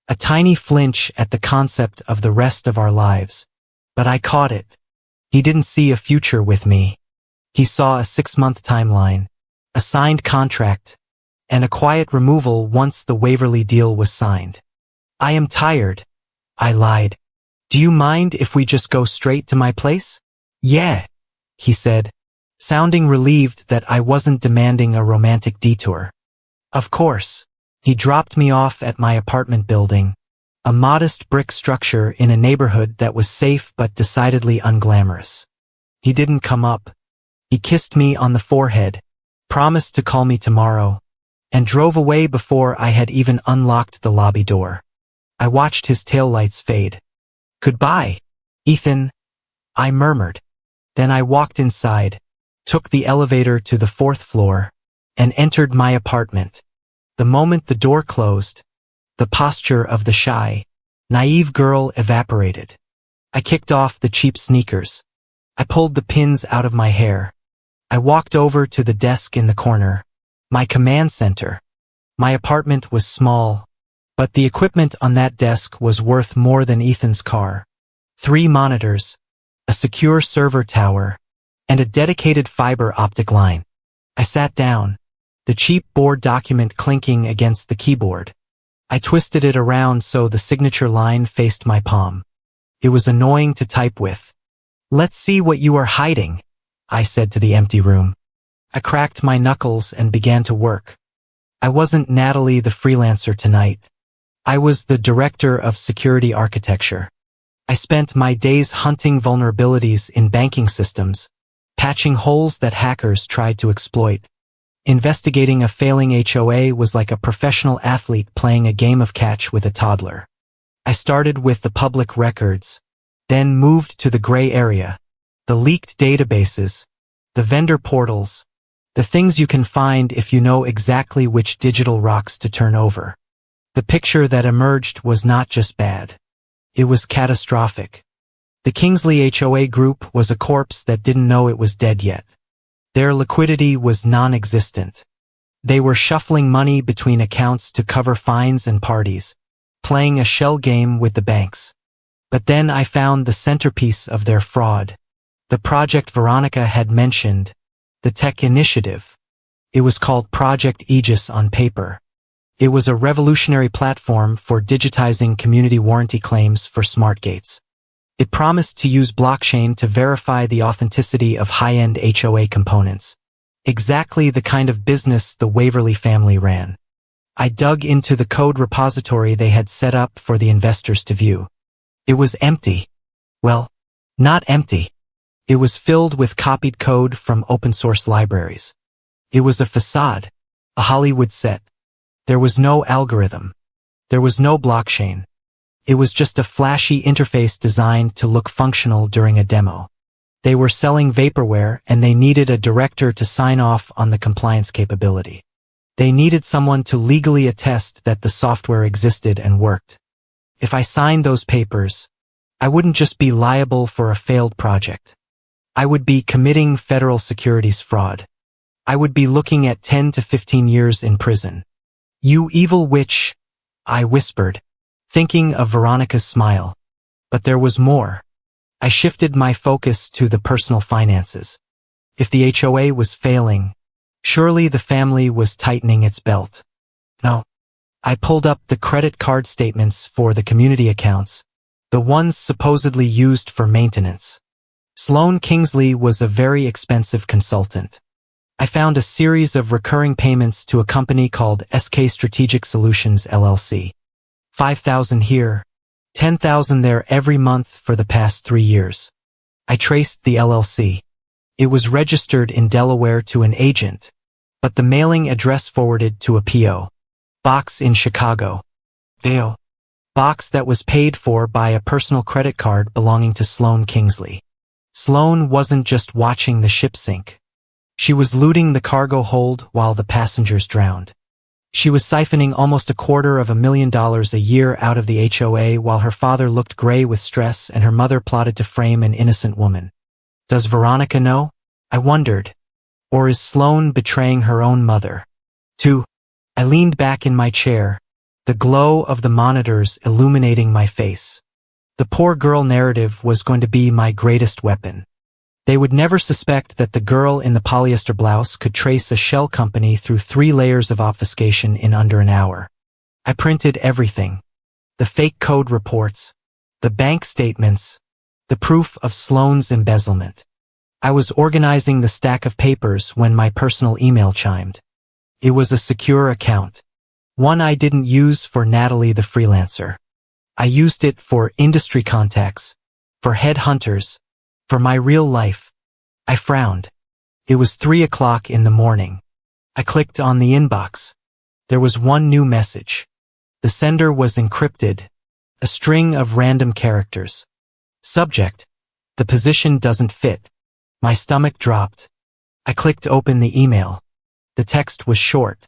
a tiny flinch at the concept of the rest of our lives. But I caught it. He didn't see a future with me. He saw a 6-month timeline, a signed contract, and a quiet removal once the Waverly deal was signed. I am tired, I lied. Do you mind if we just go straight to my place? Yeah, he said, sounding relieved that I wasn't demanding a romantic detour. Of course. He dropped me off at my apartment building, a modest brick structure in a neighborhood that was safe but decidedly unglamorous. He didn't come up. He kissed me on the forehead, promised to call me tomorrow, and drove away before I had even unlocked the lobby door. I watched his taillights fade. Goodbye, Ethan, I murmured. Then I walked inside, took the elevator to the 4th floor, and entered my apartment. The moment the door closed, the posture of the shy, naive girl evaporated. I kicked off the cheap sneakers. I pulled the pins out of my hair. I walked over to the desk in the corner. My command center. My apartment was small, but the equipment on that desk was worth more than Ethan's car. 3 monitors, a secure server tower, and a dedicated fiber optic line. I sat down, the cheap board document clinking against the keyboard. I twisted it around so the signature line faced my palm. It was annoying to type with. "Let's see what you are hiding," I said to the empty room. I cracked my knuckles and began to work. I wasn't Natalie the freelancer tonight. I was the director of security architecture. I spent my days hunting vulnerabilities in banking systems, patching holes that hackers tried to exploit. Investigating a failing HOA was like a professional athlete playing a game of catch with a toddler. I started with the public records, then moved to the gray area, the leaked databases, the vendor portals, the things you can find if you know exactly which digital rocks to turn over. The picture that emerged was not just bad. It was catastrophic. The Kingsley HOA group was a corpse that didn't know it was dead yet. Their liquidity was non-existent. They were shuffling money between accounts to cover fines and parties, playing a shell game with the banks. But then I found the centerpiece of their fraud. The project Veronica had mentioned, the tech initiative. It was called Project Aegis on paper. It was a revolutionary platform for digitizing community warranty claims for smart gates. It promised to use blockchain to verify the authenticity of high-end HOA components. Exactly the kind of business the Waverly family ran. I dug into the code repository they had set up for the investors to view. It was empty. Well, not empty. It was filled with copied code from open-source libraries. It was a facade, a Hollywood set. There was no algorithm. There was no blockchain. It was just a flashy interface designed to look functional during a demo. They were selling vaporware and they needed a director to sign off on the compliance capability. They needed someone to legally attest that the software existed and worked. If I signed those papers, I wouldn't just be liable for a failed project. I would be committing federal securities fraud. I would be looking at 10 to 15 years in prison. "You evil witch," I whispered, thinking of Veronica's smile. But there was more. I shifted my focus to the personal finances. If the HOA was failing, surely the family was tightening its belt. No. I pulled up the credit card statements for the community accounts, the ones supposedly used for maintenance. Sloan Kingsley was a very expensive consultant. I found a series of recurring payments to a company called SK Strategic Solutions LLC. $5,000 here, $10,000 there every month for the past 3 years. I traced the LLC. It was registered in Delaware to an agent, but the mailing address forwarded to a P.O. box in Chicago. P.O. box that was paid for by a personal credit card belonging to Sloan Kingsley. Sloan wasn't just watching the ship sink. She was looting the cargo hold while the passengers drowned. She was siphoning almost $250,000 a year out of the HOA while her father looked gray with stress and her mother plotted to frame an innocent woman. Does Veronica know? I wondered. Or is Sloan betraying her own mother? 2. I leaned back in my chair, the glow of the monitors illuminating my face. The poor girl narrative was going to be my greatest weapon. They would never suspect that the girl in the polyester blouse could trace a shell company through 3 layers of obfuscation in under an hour. I printed everything. The fake code reports, the bank statements, the proof of Sloan's embezzlement. I was organizing the stack of papers when my personal email chimed. It was a secure account. One I didn't use for Natalie the freelancer. I used it for industry contacts, for headhunters, for my real life. I frowned. It was 3 o'clock in the morning. I clicked on the inbox. There was one new message. The sender was encrypted, a string of random characters. Subject: the position doesn't fit. My stomach dropped. I clicked open the email. The text was short,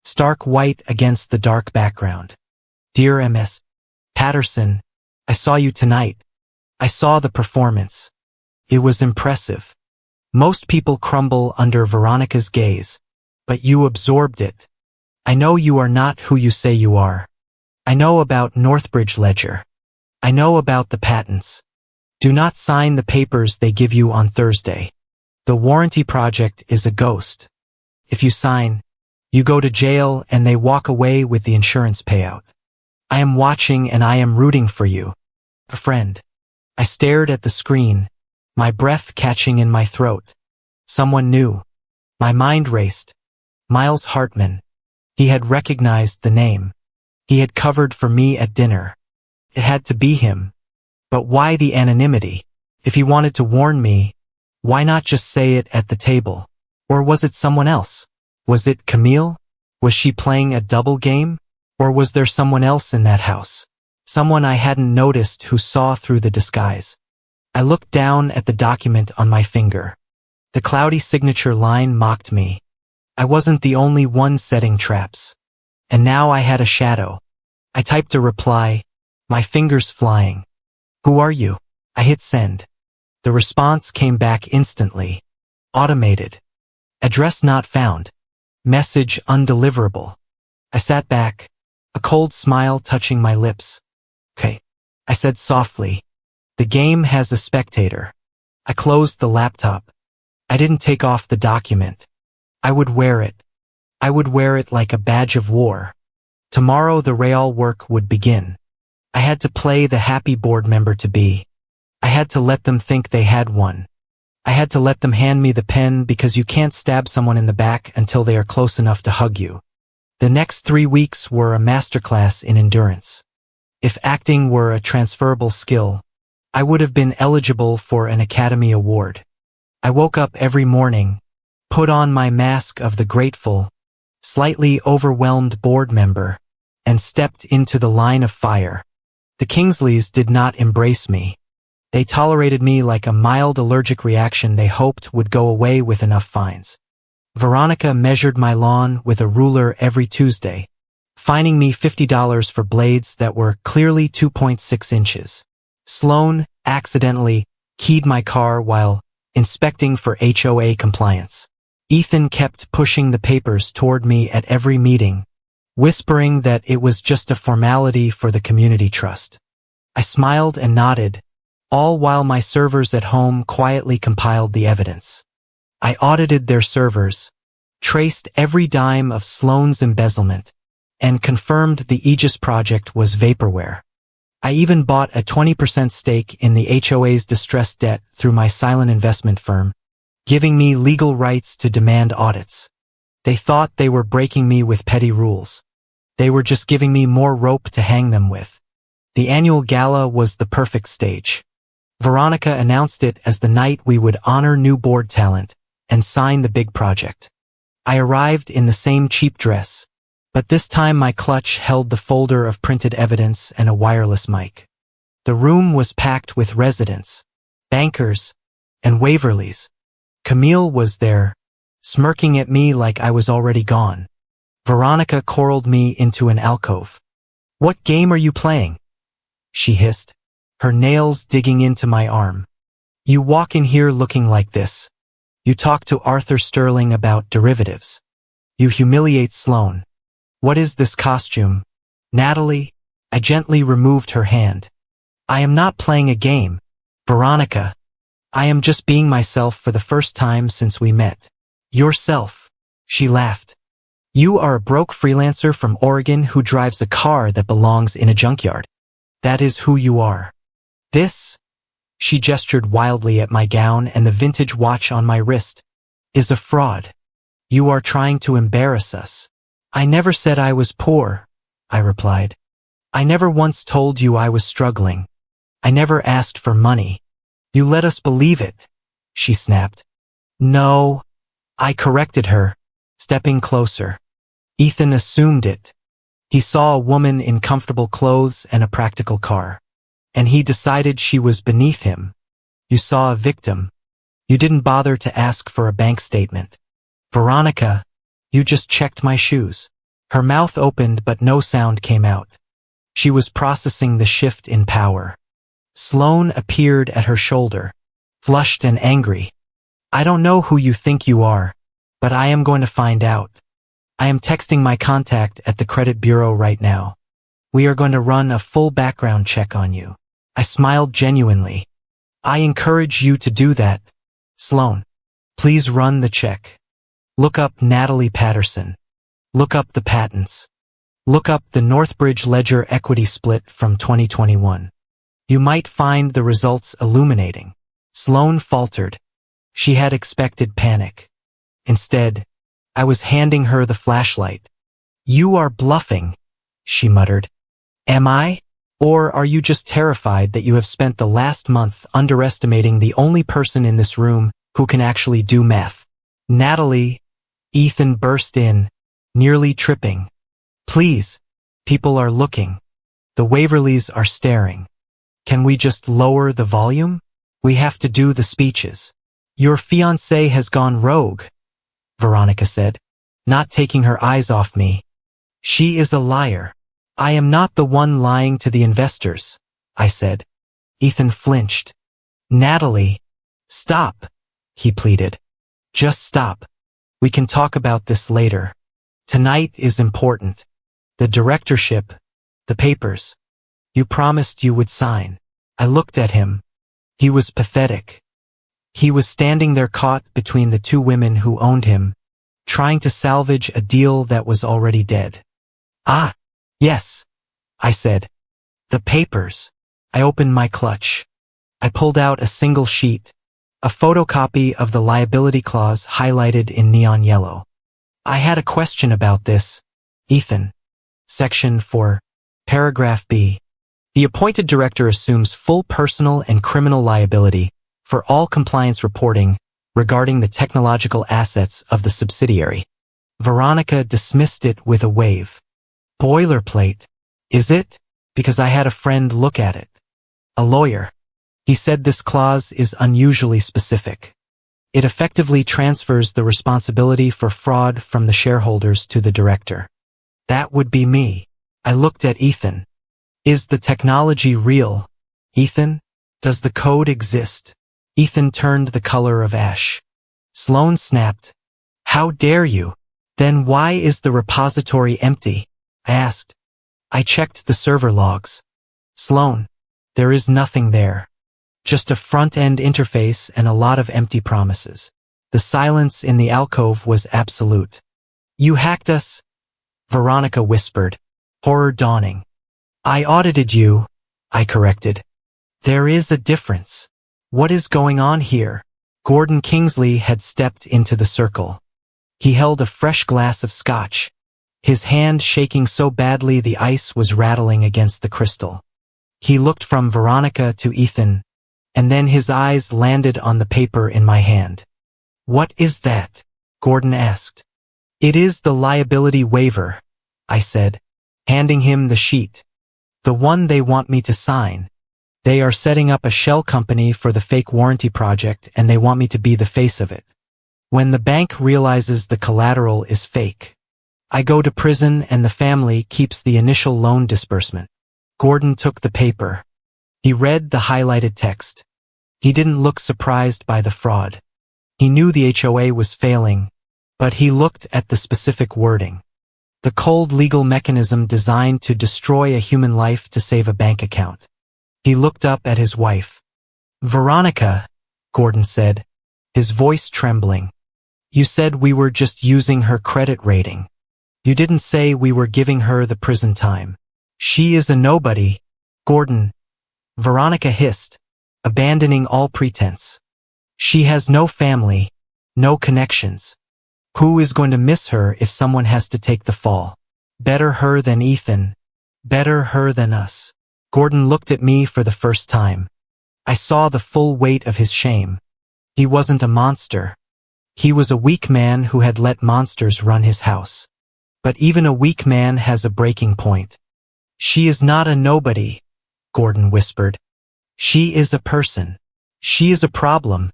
stark white against the dark background. Dear MS. Patterson, I saw you tonight. I saw the performance. It was impressive. Most people crumble under Veronica's gaze, but you absorbed it. I know you are not who you say you are. I know about Northbridge Ledger. I know about the patents. Do not sign the papers they give you on Thursday. The warranty project is a ghost. If you sign, you go to jail and they walk away with the insurance payout. I am watching and I am rooting for you. A friend. I stared at the screen, my breath catching in my throat. Someone new. My mind raced. Miles Hartman. He had recognized the name. He had covered for me at dinner. It had to be him. But why the anonymity? If he wanted to warn me, why not just say it at the table? Or was it someone else? Was it Camille? Was she playing a double game? Or was there someone else in that house? Someone I hadn't noticed who saw through the disguise. I looked down at the document on my finger. The cloudy signature line mocked me. I wasn't the only one setting traps. And now I had a shadow. I typed a reply, my fingers flying. Who are you? I hit send. The response came back instantly. Automated. Address not found. Message undeliverable. I sat back, a cold smile touching my lips. Okay, I said softly. The game has a spectator. I closed the laptop. I didn't take off the document. I would wear it. I would wear it like a badge of war. Tomorrow the real work would begin. I had to play the happy board member to be. I had to let them think they had won. I had to let them hand me the pen because you can't stab someone in the back until they are close enough to hug you. The next 3 weeks were a masterclass in endurance. If acting were a transferable skill, I would have been eligible for an Academy Award. I woke up every morning, put on my mask of the grateful, slightly overwhelmed board member, and stepped into the line of fire. The Kingsleys did not embrace me. They tolerated me like a mild allergic reaction they hoped would go away with enough fines. Veronica measured my lawn with a ruler every Tuesday, fining me $50 for blades that were clearly 2.6 inches. Sloan accidentally keyed my car while inspecting for HOA compliance. Ethan kept pushing the papers toward me at every meeting, whispering that it was just a formality for the community trust. I smiled and nodded, all while my servers at home quietly compiled the evidence. I audited their servers, traced every dime of Sloan's embezzlement, and confirmed the Aegis project was vaporware. I even bought a 20% stake in the HOA's distressed debt through my silent investment firm, giving me legal rights to demand audits. They thought they were breaking me with petty rules. They were just giving me more rope to hang them with. The annual gala was the perfect stage. Veronica announced it as the night we would honor new board talent and sign the big project. I arrived in the same cheap dress, but this time my clutch held the folder of printed evidence and a wireless mic. The room was packed with residents, bankers, and Waverleys. Camille was there, smirking at me like I was already gone. Veronica corralled me into an alcove. "What game are you playing?" she hissed, her nails digging into my arm. "You walk in here looking like this. You talk to Arthur Sterling about derivatives. You humiliate Sloan. What is this costume? Natalie?" I gently removed her hand. "I am not playing a game, Veronica. I am just being myself for the first time since we met." "Yourself," she laughed. "You are a broke freelancer from Oregon who drives a car that belongs in a junkyard. That is who you are. This," she gestured wildly at my gown and the vintage watch on my wrist, "is a fraud. You are trying to embarrass us." "I never said I was poor," I replied. "I never once told you I was struggling. I never asked for money. You let us believe it," she snapped. "No," I corrected her, stepping closer. "Ethan assumed it. He saw a woman in comfortable clothes and a practical car, and he decided she was beneath him. You saw a victim. You didn't bother to ask for a bank statement. Veronica, you just checked my shoes." Her mouth opened but no sound came out. She was processing the shift in power. Sloan appeared at her shoulder, flushed and angry. I don't know who you think you are, but I am going to find out. I am texting my contact at the credit bureau right now. We are going to run a full background check on you. I smiled genuinely. I encourage you to do that. Sloan, please run the check. Look up Natalie Patterson. Look up the patents. Look up the Northbridge Ledger equity split from 2021. You might find the results illuminating. Sloan faltered. She had expected panic. Instead, I was handing her the flashlight. You are bluffing, she muttered. Am I? Or are you just terrified that you have spent the last month underestimating the only person in this room who can actually do math? Natalie, Ethan burst in, nearly tripping. Please, people are looking. The Waverleys are staring. Can we just lower the volume? We have to do the speeches. Your fiancé has gone rogue, Veronica said, not taking her eyes off me. She is a liar. I am not the one lying to the investors, I said. Ethan flinched. Natalie, stop, he pleaded. Just stop. We can talk about this later. Tonight is important. The directorship, the papers. You promised you would sign. I looked at him. He was pathetic. He was standing there caught between the two women who owned him, trying to salvage a deal that was already dead. Ah, yes, I said. The papers. I opened my clutch. I pulled out a single sheet, a photocopy of the liability clause highlighted in neon yellow. I had a question about this, Ethan. Section 4, paragraph B. The appointed director assumes full personal and criminal liability for all compliance reporting regarding the technological assets of the subsidiary. Veronica dismissed it with a wave. Boilerplate. Is it? Because I had a friend look at it. A lawyer. He said this clause is unusually specific. It effectively transfers the responsibility for fraud from the shareholders to the director. That would be me. I looked at Ethan. Is the technology real? Ethan, does the code exist? Ethan turned the color of ash. Sloan snapped. How dare you? Then why is the repository empty? I asked. I checked the server logs. Sloan, there is nothing there. Just a front-end interface and a lot of empty promises. The silence in the alcove was absolute. You hacked us? Veronica whispered, horror dawning. I audited you, I corrected. There is a difference. What is going on here? Gordon Kingsley had stepped into the circle. He held a fresh glass of scotch, his hand shaking so badly the ice was rattling against the crystal. He looked from Veronica to Ethan, and then his eyes landed on the paper in my hand. What is that? Gordon asked. It is the liability waiver, I said, handing him the sheet. The one they want me to sign. They are setting up a shell company for the fake warranty project and they want me to be the face of it. When the bank realizes the collateral is fake, I go to prison and the family keeps the initial loan disbursement. Gordon took the paper. He read the highlighted text. He didn't look surprised by the fraud. He knew the HOA was failing, but he looked at the specific wording. The cold legal mechanism designed to destroy a human life to save a bank account. He looked up at his wife. Veronica, Gordon said, his voice trembling. You said we were just using her credit rating. You didn't say we were giving her the prison time. She is a nobody. Gordon, Veronica hissed, abandoning all pretense. She has no family, no connections. Who is going to miss her if someone has to take the fall? Better her than Ethan. Better her than us. Gordon looked at me for the first time. I saw the full weight of his shame. He wasn't a monster. He was a weak man who had let monsters run his house. But even a weak man has a breaking point. She is not a nobody, Gordon whispered. She is a person. She is a problem,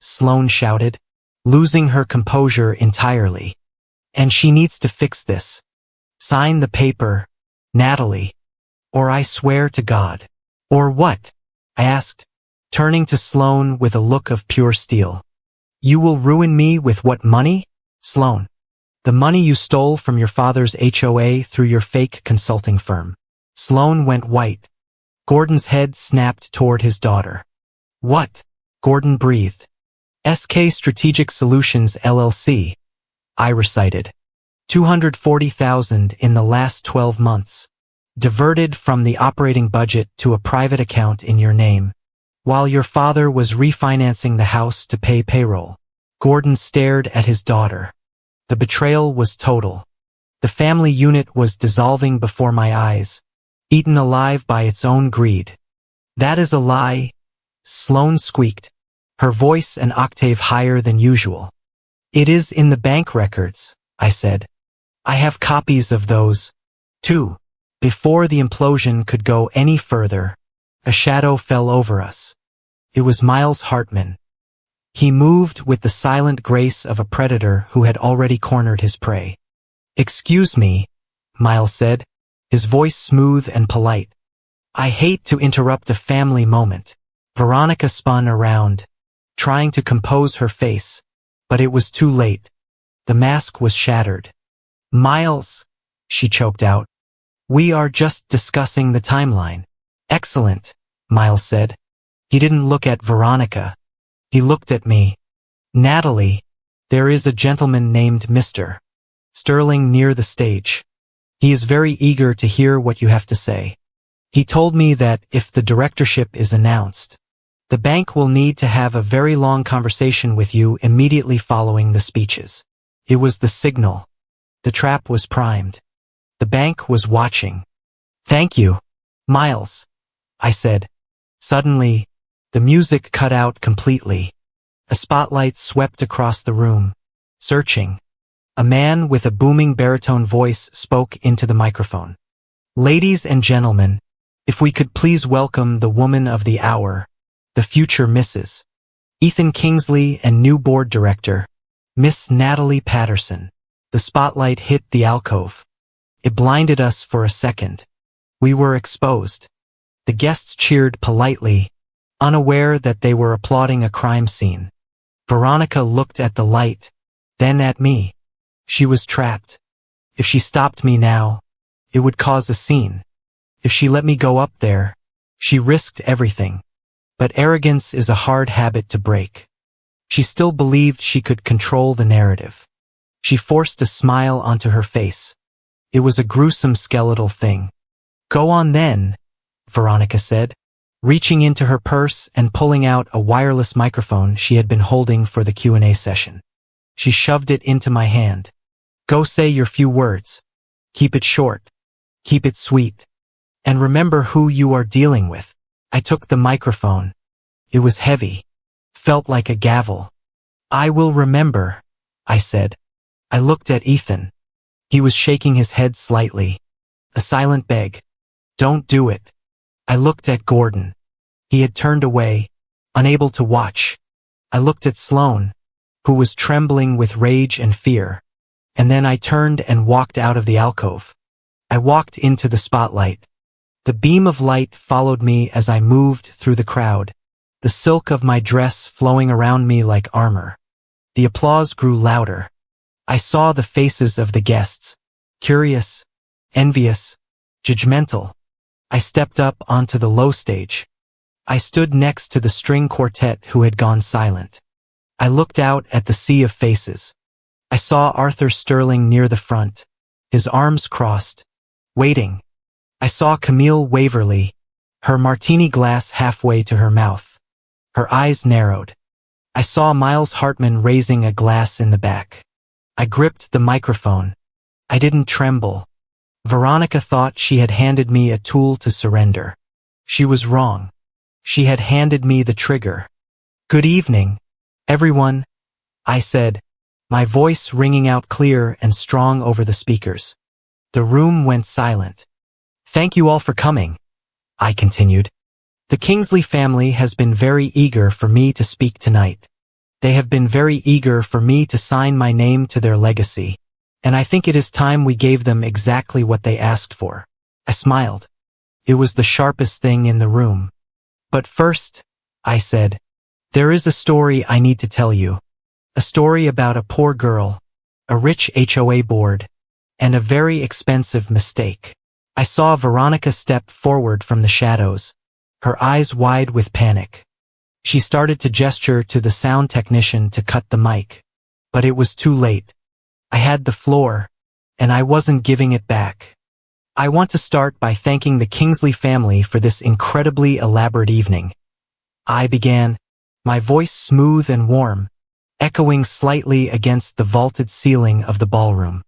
Sloan shouted, losing her composure entirely. And she needs to fix this. Sign the paper, Natalie. Or I swear to God. Or what? I asked, turning to Sloan with a look of pure steel. You will ruin me with what money? Sloan. The money you stole from your father's HOA through your fake consulting firm. Sloan went white. Gordon's head snapped toward his daughter. What? Gordon breathed. SK Strategic Solutions LLC. I recited. $240,000 in the last 12 months. Diverted from the operating budget to a private account in your name, while your father was refinancing the house to pay payroll. Gordon stared at his daughter. The betrayal was total. The family unit was dissolving before my eyes, eaten alive by its own greed. That is a lie, Sloan squeaked, her voice an octave higher than usual. It is in the bank records, I said. I have copies of those, too. Before the implosion could go any further, a shadow fell over us. It was Miles Hartman. He moved with the silent grace of a predator who had already cornered his prey. Excuse me, Miles said, his voice smooth and polite. I hate to interrupt a family moment. Veronica spun around, trying to compose her face, but it was too late. The mask was shattered. Miles, she choked out. We are just discussing the timeline. Excellent, Miles said. He didn't look at Veronica. He looked at me. Natalie, there is a gentleman named Mr. Sterling near the stage. He is very eager to hear what you have to say. He told me that if the directorship is announced, the bank will need to have a very long conversation with you immediately following the speeches. It was the signal. The trap was primed. The bank was watching. Thank you, Miles, I said. Suddenly, the music cut out completely. A spotlight swept across the room, searching. A man with a booming baritone voice spoke into the microphone. Ladies and gentlemen, if we could please welcome the woman of the hour, the future Mrs. Ethan Kingsley and new board director, Miss Natalie Patterson. The spotlight hit the alcove. It blinded us for a second. We were exposed. The guests cheered politely, unaware that they were applauding a crime scene. Veronica looked at the light, then at me. She was trapped. If she stopped me now, it would cause a scene. If she let me go up there, she risked everything. But arrogance is a hard habit to break. She still believed she could control the narrative. She forced a smile onto her face. It was a gruesome skeletal thing. Go on then, Veronica said, reaching into her purse and pulling out a wireless microphone she had been holding for the Q&A session. She shoved it into my hand. Go say your few words. Keep it short. Keep it sweet. And remember who you are dealing with. I took the microphone. It was heavy. Felt like a gavel. I will remember, I said. I looked at Ethan. He was shaking his head slightly. A silent beg. Don't do it. I looked at Gordon. He had turned away, unable to watch. I looked at Sloan, who was trembling with rage and fear. And then I turned and walked out of the alcove. I walked into the spotlight. The beam of light followed me as I moved through the crowd, the silk of my dress flowing around me like armor. The applause grew louder. I saw the faces of the guests, curious, envious, judgmental. I stepped up onto the low stage. I stood next to the string quartet who had gone silent. I looked out at the sea of faces. I saw Arthur Sterling near the front, his arms crossed, waiting. I saw Camille Waverly, her martini glass halfway to her mouth. Her eyes narrowed. I saw Miles Hartman raising a glass in the back. I gripped the microphone. I didn't tremble. Veronica thought she had handed me a tool to surrender. She was wrong. She had handed me the trigger. Good evening, everyone, I said, my voice ringing out clear and strong over the speakers. The room went silent. Thank you all for coming, I continued. The Kingsley family has been very eager for me to speak tonight. They have been very eager for me to sign my name to their legacy, and I think it is time we gave them exactly what they asked for. I smiled. It was the sharpest thing in the room. But first, I said, there is a story I need to tell you. A story about a poor girl, a rich HOA board, and a very expensive mistake. I saw Veronica step forward from the shadows, her eyes wide with panic. She started to gesture to the sound technician to cut the mic. But it was too late. I had the floor, and I wasn't giving it back. I want to start by thanking the Kingsley family for this incredibly elaborate evening. I began, my voice smooth and warm, echoing slightly against the vaulted ceiling of the ballroom.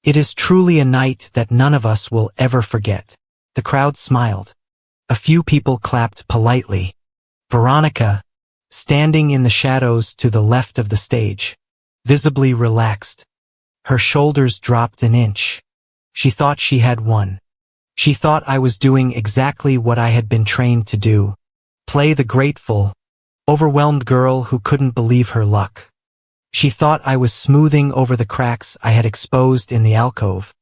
It is truly a night that none of us will ever forget. The crowd smiled. A few people clapped politely. Veronica, standing in the shadows to the left of the stage, visibly relaxed. Her shoulders dropped an inch. She thought she had won. She thought I was doing exactly what I had been trained to do. Play the grateful, overwhelmed girl who couldn't believe her luck. She thought I was smoothing over the cracks I had exposed in the alcove,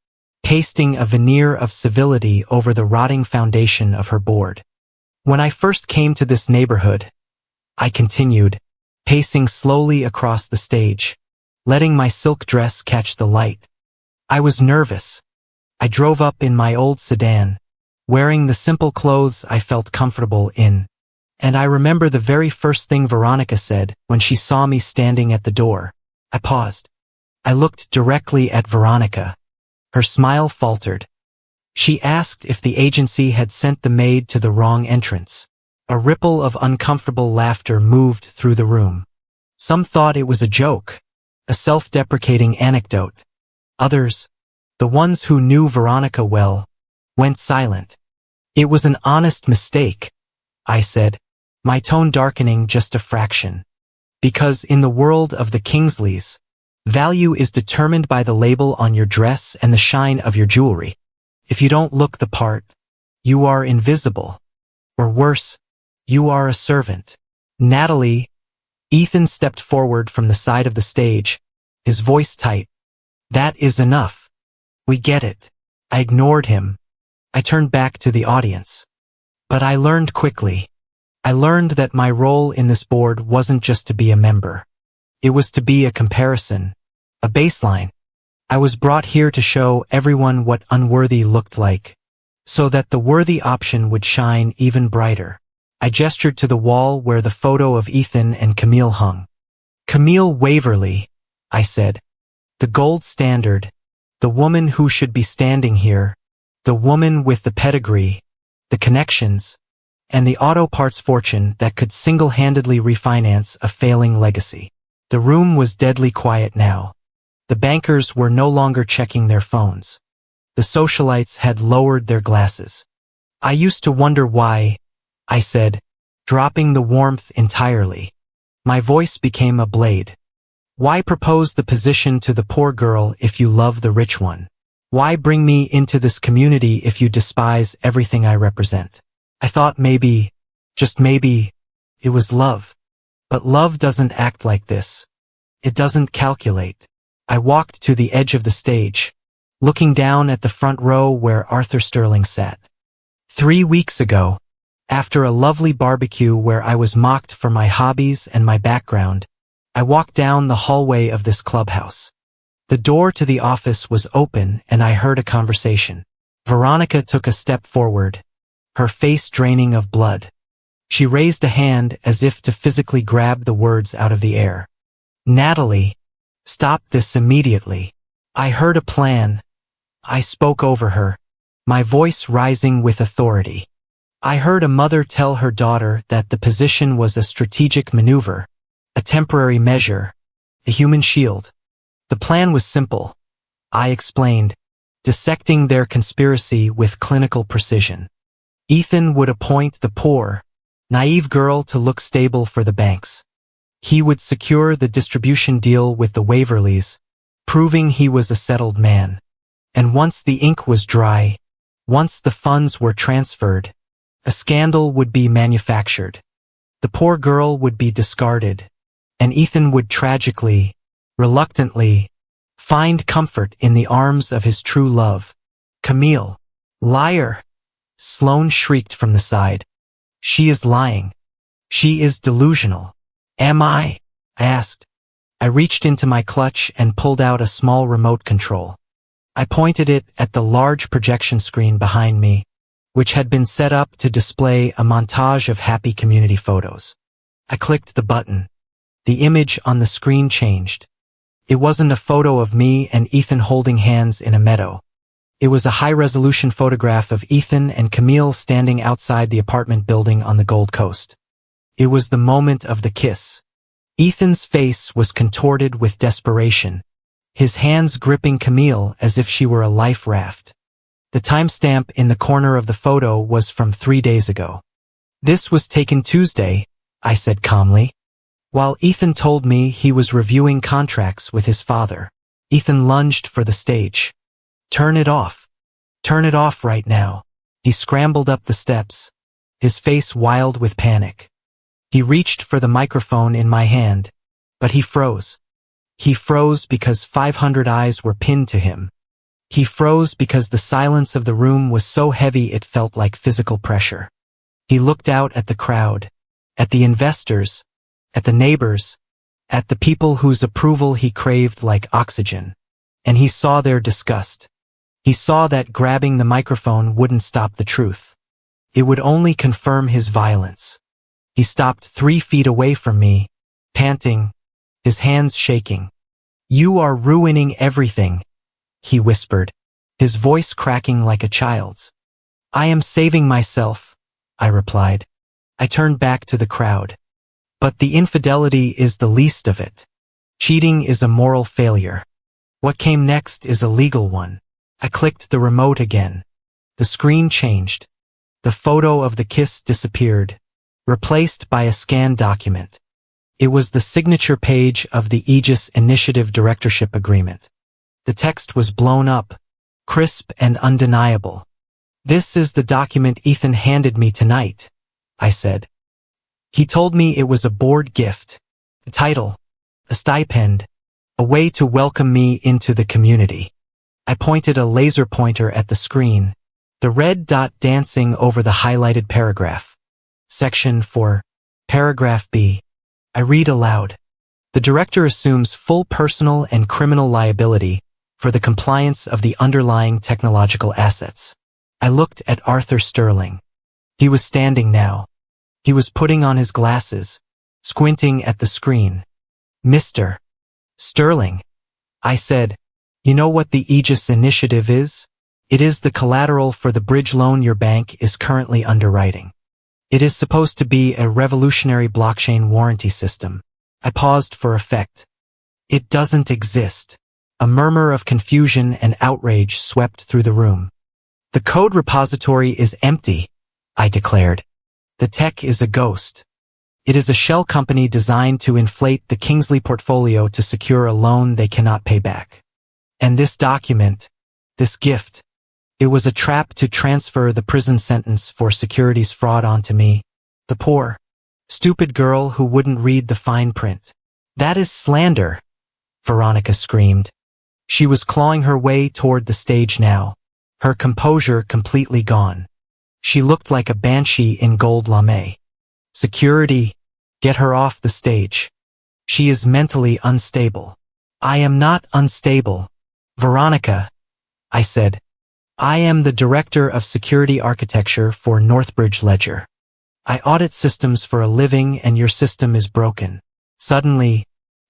pasting a veneer of civility over the rotting foundation of her board. When I first came to this neighborhood, I continued, pacing slowly across the stage, letting my silk dress catch the light. I was nervous. I drove up in my old sedan, wearing the simple clothes I felt comfortable in. And I remember the very first thing Veronica said when she saw me standing at the door. I paused. I looked directly at Veronica. Her smile faltered. She asked if the agency had sent the maid to the wrong entrance. A ripple of uncomfortable laughter moved through the room. Some thought it was a joke, a self-deprecating anecdote. Others, the ones who knew Veronica well, went silent. It was an honest mistake, I said, my tone darkening just a fraction. Because in the world of the Kingsleys, value is determined by the label on your dress and the shine of your jewelry. If you don't look the part, you are invisible. Or worse, you are a servant. Natalie, Ethan stepped forward from the side of the stage, his voice tight. That is enough. We get it. I ignored him. I turned back to the audience. But I learned quickly. I learned that my role in this board wasn't just to be a member. It was to be a comparison, a baseline. I was brought here to show everyone what unworthy looked like, so that the worthy option would shine even brighter. I gestured to the wall where the photo of Ethan and Camille hung. Camille Waverly, I said. The gold standard, the woman who should be standing here, the woman with the pedigree, the connections, and the auto parts fortune that could single-handedly refinance a failing legacy. The room was deadly quiet now. The bankers were no longer checking their phones. The socialites had lowered their glasses. I used to wonder why, I said, dropping the warmth entirely. My voice became a blade. Why propose the position to the poor girl if you love the rich one? Why bring me into this community if you despise everything I represent? I thought maybe, just maybe, it was love. But love doesn't act like this. It doesn't calculate. I walked to the edge of the stage, looking down at the front row where Arthur Sterling sat. 3 weeks ago, after a lovely barbecue where I was mocked for my hobbies and my background, I walked down the hallway of this clubhouse. The door to the office was open and I heard a conversation. Veronica took a step forward, her face draining of blood. She raised a hand as if to physically grab the words out of the air. Natalie, stop this immediately. I heard a plan. I spoke over her, my voice rising with authority. I heard a mother tell her daughter that the position was a strategic maneuver, a temporary measure, a human shield. The plan was simple, I explained, dissecting their conspiracy with clinical precision. Ethan would appoint the poor, naive girl to look stable for the banks. He would secure the distribution deal with the Waverleys, proving he was a settled man. And once the ink was dry, once the funds were transferred, a scandal would be manufactured. The poor girl would be discarded, and Ethan would tragically, reluctantly, find comfort in the arms of his true love. Camille. Liar! Sloane shrieked from the side. She is lying. She is delusional. Am I? I asked. I reached into my clutch and pulled out a small remote control. I pointed it at the large projection screen behind me, which had been set up to display a montage of happy community photos. I clicked the button. The image on the screen changed. It wasn't a photo of me and Ethan holding hands in a meadow. It was a high-resolution photograph of Ethan and Camille standing outside the apartment building on the Gold Coast. It was the moment of the kiss. Ethan's face was contorted with desperation, his hands gripping Camille as if she were a life raft. The timestamp in the corner of the photo was from 3 days ago. "This was taken Tuesday," I said calmly. While Ethan told me he was reviewing contracts with his father, Ethan lunged for the stage. "Turn it off. Turn it off right now." He scrambled up the steps, his face wild with panic. He reached for the microphone in my hand, but he froze. He froze because 500 eyes were pinned to him. He froze because the silence of the room was so heavy it felt like physical pressure. He looked out at the crowd, at the investors, at the neighbors, at the people whose approval he craved like oxygen, and he saw their disgust. He saw that grabbing the microphone wouldn't stop the truth. It would only confirm his violence. He stopped 3 feet away from me, panting, his hands shaking. "You are ruining everything," he whispered, his voice cracking like a child's. "I am saving myself," I replied. I turned back to the crowd. "But the infidelity is the least of it. Cheating is a moral failure. What came next is a legal one." I clicked the remote again. The screen changed. The photo of the kiss disappeared, replaced by a scanned document. It was the signature page of the Aegis Initiative Directorship Agreement. The text was blown up, crisp and undeniable. "This is the document Ethan handed me tonight," I said. "He told me it was a board gift, a title, a stipend, a way to welcome me into the community." I pointed a laser pointer at the screen, the red dot dancing over the highlighted paragraph. Section 4, Paragraph B. I read aloud. "The director assumes full personal and criminal liability for the compliance of the underlying technological assets." I looked at Arthur Sterling. He was standing now. He was putting on his glasses, squinting at the screen. "Mr. Sterling," I said, "you know what the Aegis Initiative is? It is the collateral for the bridge loan your bank is currently underwriting. It is supposed to be a revolutionary blockchain warranty system." I paused for effect. "It doesn't exist." A murmur of confusion and outrage swept through the room. "The code repository is empty," I declared. "The tech is a ghost. It is a shell company designed to inflate the Kingsley portfolio to secure a loan they cannot pay back. And this document, this gift, it was a trap to transfer the prison sentence for securities fraud onto me, the poor, stupid girl who wouldn't read the fine print." "That is slander," Veronica screamed. She was clawing her way toward the stage now, her composure completely gone. She looked like a banshee in gold lame. "Security, get her off the stage. She is mentally unstable." "I am not unstable, Veronica," I said. "I am the Director of Security Architecture for Northbridge Ledger. I audit systems for a living and your system is broken." Suddenly,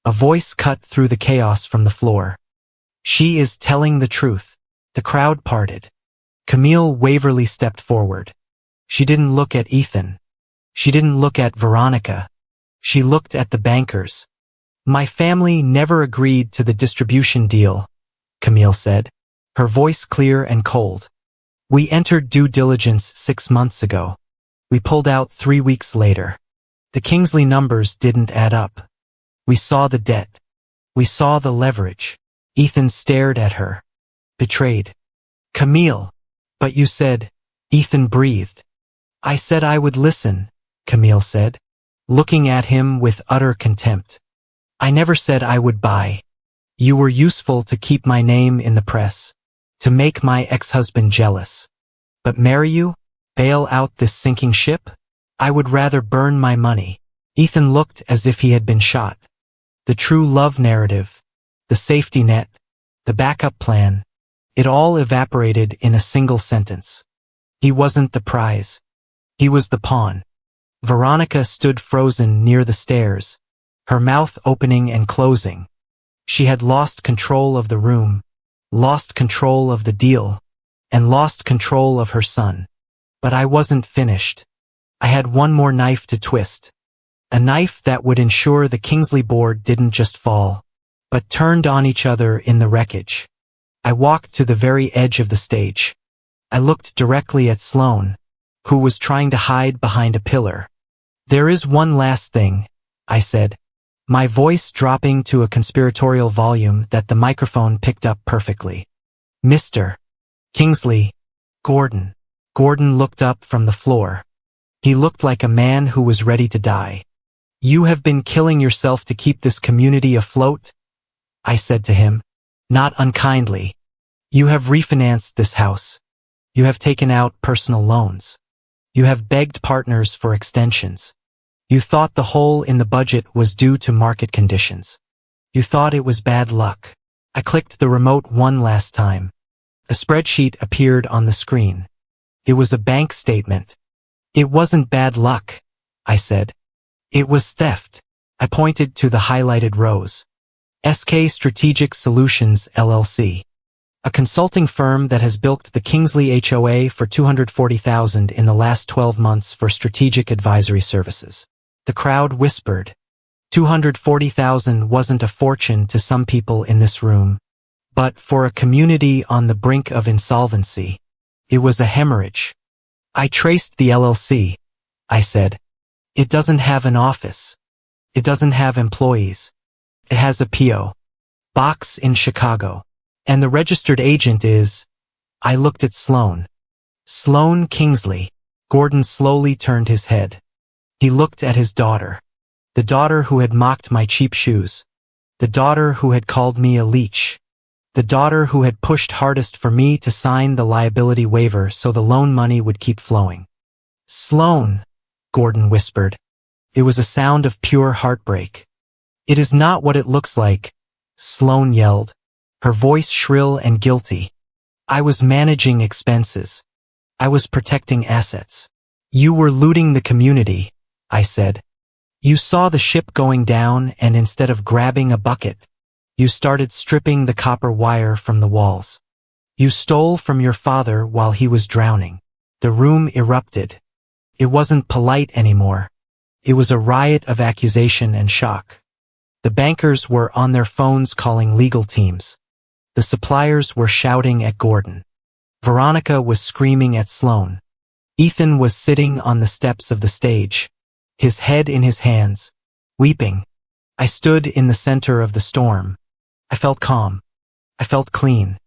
a voice cut through the chaos from the floor. "She is telling the truth." The crowd parted. Camille Waverly stepped forward. She didn't look at Ethan. She didn't look at Veronica. She looked at the bankers. "My family never agreed to the distribution deal," Camille said, her voice clear and cold. "We entered due diligence 6 months ago. We pulled out 3 weeks later. The Kingsley numbers didn't add up. We saw the debt. We saw the leverage." Ethan stared at her, betrayed. "Camille, but you said," Ethan breathed. "I said I would listen," Camille said, looking at him with utter contempt. "I never said I would buy. You were useful to keep my name in the press, to make my ex-husband jealous. But marry you? Bail out this sinking ship? I would rather burn my money." Ethan looked as if he had been shot. the true love narrative, the safety net, the backup plan. It all evaporated in a single sentence. He wasn't the prize. He was the pawn. Veronica stood frozen near the stairs, her mouth opening and closing. She had lost control of the room, lost control of the deal, and lost control of her son. But I wasn't finished. I had one more knife to twist. A knife that would ensure the Kingsley board didn't just fall, but turned on each other in the wreckage. I walked to the very edge of the stage. I looked directly at Sloane, who was trying to hide behind a pillar. "There is one last thing," I said, my voice dropping to a conspiratorial volume that the microphone picked up perfectly. "Mr. Kingsley, Gordon." Gordon looked up from the floor. He looked like a man who was ready to die. "You have been killing yourself to keep this community afloat," I said to him, not unkindly. "You have refinanced this house. You have taken out personal loans. You have begged partners for extensions. You thought the hole in the budget was due to market conditions. You thought it was bad luck." I clicked the remote one last time. A spreadsheet appeared on the screen. It was a bank statement. "It wasn't bad luck," I said. "It was theft." I pointed to the highlighted rows. SK Strategic Solutions, LLC. A consulting firm that has built the Kingsley HOA for $240,000 in the last 12 months for strategic advisory services. The crowd whispered. $240,000 wasn't a fortune to some people in this room, but for a community on the brink of insolvency, it was a hemorrhage. "I traced the LLC," I said. "It doesn't have an office. It doesn't have employees. It has a P.O. box in Chicago. And the registered agent is—" I looked at Sloane. "Sloane Kingsley." Gordon slowly turned his head. He looked at his daughter. The daughter who had mocked my cheap shoes. The daughter who had called me a leech. The daughter who had pushed hardest for me to sign the liability waiver so the loan money would keep flowing. "Sloane," Gordon whispered. It was a sound of pure heartbreak. "It is not what it looks like," Sloane yelled, her voice shrill and guilty. "I was managing expenses. I was protecting assets. You were looting the community," I said. "You saw the ship going down and instead of grabbing a bucket, you started stripping the copper wire from the walls. You stole from your father while he was drowning." The room erupted. It wasn't polite anymore. It was a riot of accusation and shock. The bankers were on their phones calling legal teams. The suppliers were shouting at Gordon. Veronica was screaming at Sloane. Ethan was sitting on the steps of the stage, his head in his hands, weeping. I stood in the center of the storm. I felt calm. I felt clean.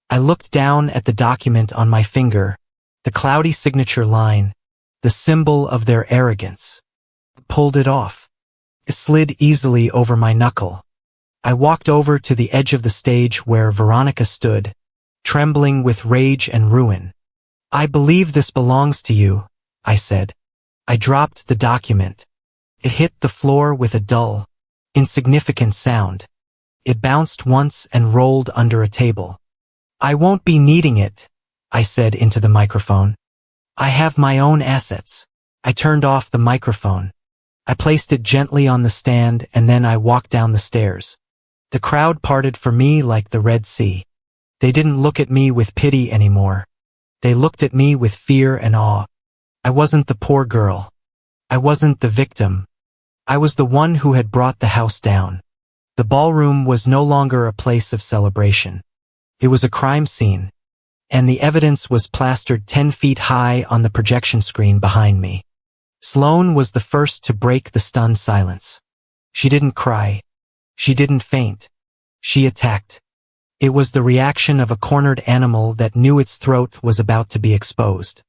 I looked down at the document on my finger, the cloudy signature line, the symbol of their arrogance. I pulled it off. It slid easily over my knuckle. I walked over to the edge of the stage where Veronica stood, trembling with rage and ruin. "I believe this belongs to you," I said. I dropped the document. It hit the floor with a dull, insignificant sound. It bounced once and rolled under a table. "I won't be needing it," I said into the microphone. "I have my own assets." I turned off the microphone. I placed it gently on the stand and then I walked down the stairs. The crowd parted for me like the Red Sea. They didn't look at me with pity anymore. They looked at me with fear and awe. I wasn't the poor girl. I wasn't the victim. I was the one who had brought the house down. The ballroom was no longer a place of celebration. It was a crime scene, and the evidence was plastered 10 feet high on the projection screen behind me. Sloane was the first to break the stunned silence. She didn't cry. She didn't faint. She attacked. It was the reaction of a cornered animal that knew its throat was about to be exposed.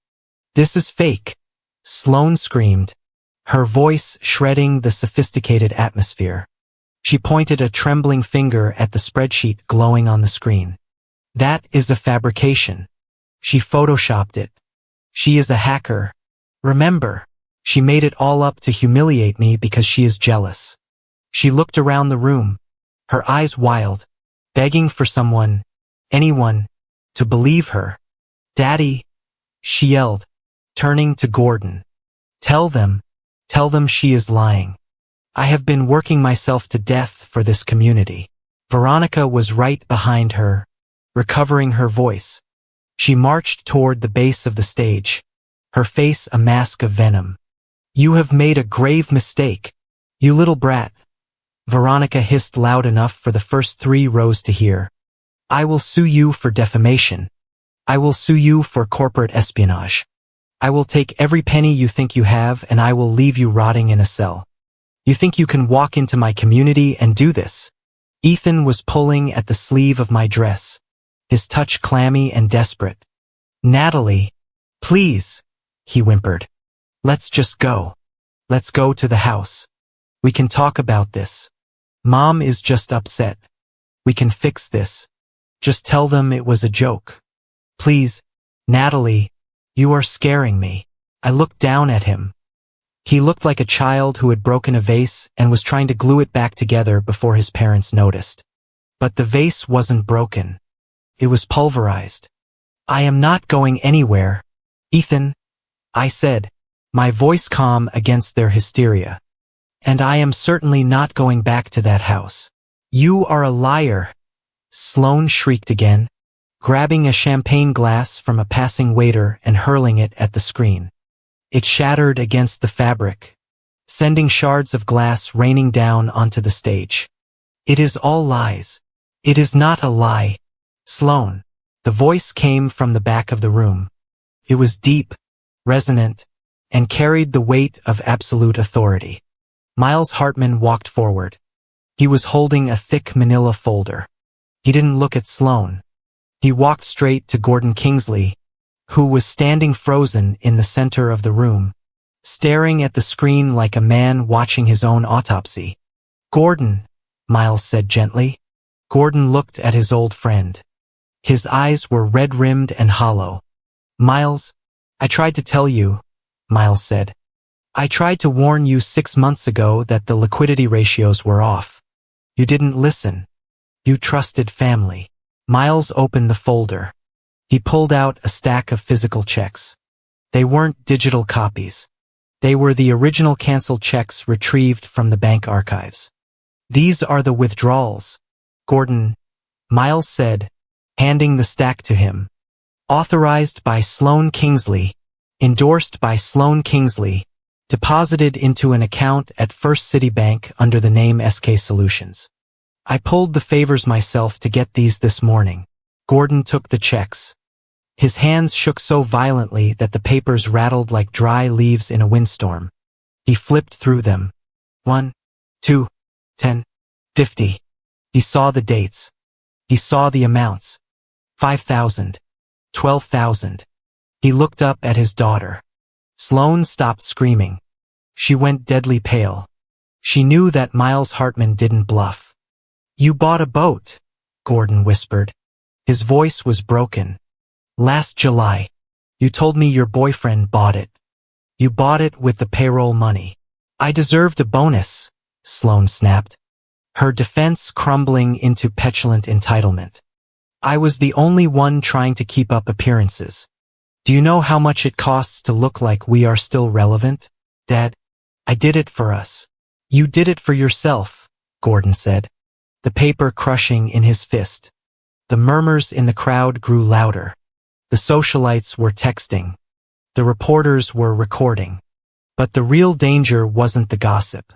"This is fake," Sloane screamed, her voice shredding the sophisticated atmosphere. She pointed a trembling finger at the spreadsheet glowing on the screen. "That is a fabrication. She photoshopped it. She is a hacker. Remember, she made it all up to humiliate me because she is jealous. She looked around the room, her eyes wild, begging for someone, anyone, to believe her. "Daddy," she yelled, turning to Gordon. Tell them she is lying. I have been working myself to death for this community." Veronica was right behind her, recovering her voice. She marched toward the base of the stage, her face a mask of venom. "You have made a grave mistake, you little brat," Veronica hissed loud enough for the first 3 rows to hear. "I will sue you for defamation. I will sue you for corporate espionage. I will take every penny you think you have and I will leave you rotting in a cell. You think you can walk into my community and do this?" Ethan was pulling at the sleeve of my dress, his touch clammy and desperate. "Natalie, please," he whimpered. "Let's just go. Let's go to the house. We can talk about this. Mom is just upset. We can fix this. Just tell them it was a joke. Please, Natalie, you are scaring me." I looked down at him. He looked like a child who had broken a vase and was trying to glue it back together before his parents noticed. But the vase wasn't broken. It was pulverized. "I am not going anywhere, Ethan," I said, my voice calm against their hysteria. "And I am certainly not going back to that house." "You are a liar," Sloane shrieked again, grabbing a champagne glass from a passing waiter and hurling it at the screen. It shattered against the fabric, sending shards of glass raining down onto the stage. "It is all lies. It is not a lie, Sloane." The voice came from the back of the room. It was deep, resonant, and carried the weight of absolute authority. Miles Hartman walked forward. He was holding a thick manila folder. He didn't look at Sloane. He walked straight to Gordon Kingsley, who was standing frozen in the center of the room, staring at the screen like a man watching his own autopsy. "Gordon," Miles said gently. Gordon looked at his old friend. His eyes were red-rimmed and hollow. "Miles, I tried to tell you," Miles said. "I tried to warn you 6 months ago that the liquidity ratios were off. You didn't listen. You trusted family." Miles opened the folder. He pulled out a stack of physical checks. They weren't digital copies. They were the original canceled checks retrieved from the bank archives. "These are the withdrawals, Gordon," Miles said, handing the stack to him. "Authorized by Sloane Kingsley, endorsed by Sloane Kingsley, deposited into an account at First City Bank under the name SK Solutions. I pulled the favors myself to get these this morning." Gordon took the checks. His hands shook so violently that the papers rattled like dry leaves in a windstorm. He flipped through them. 1, 2, 10, 50. He saw the dates. He saw the amounts. 5,000. 12,000. He looked up at his daughter. Sloane stopped screaming. She went deadly pale. She knew that Miles Hartman didn't bluff. "You bought a boat," Gordon whispered. His voice was broken. "Last July. You told me your boyfriend bought it. You bought it with the payroll money." "I deserved a bonus," Sloane snapped, her defense crumbling into petulant entitlement. "I was the only one trying to keep up appearances. Do you know how much it costs to look like we are still relevant, Dad? I did it for us." "You did it for yourself," Gordon said, the paper crushing in his fist. The murmurs in the crowd grew louder. The socialites were texting. The reporters were recording. But the real danger wasn't the gossip.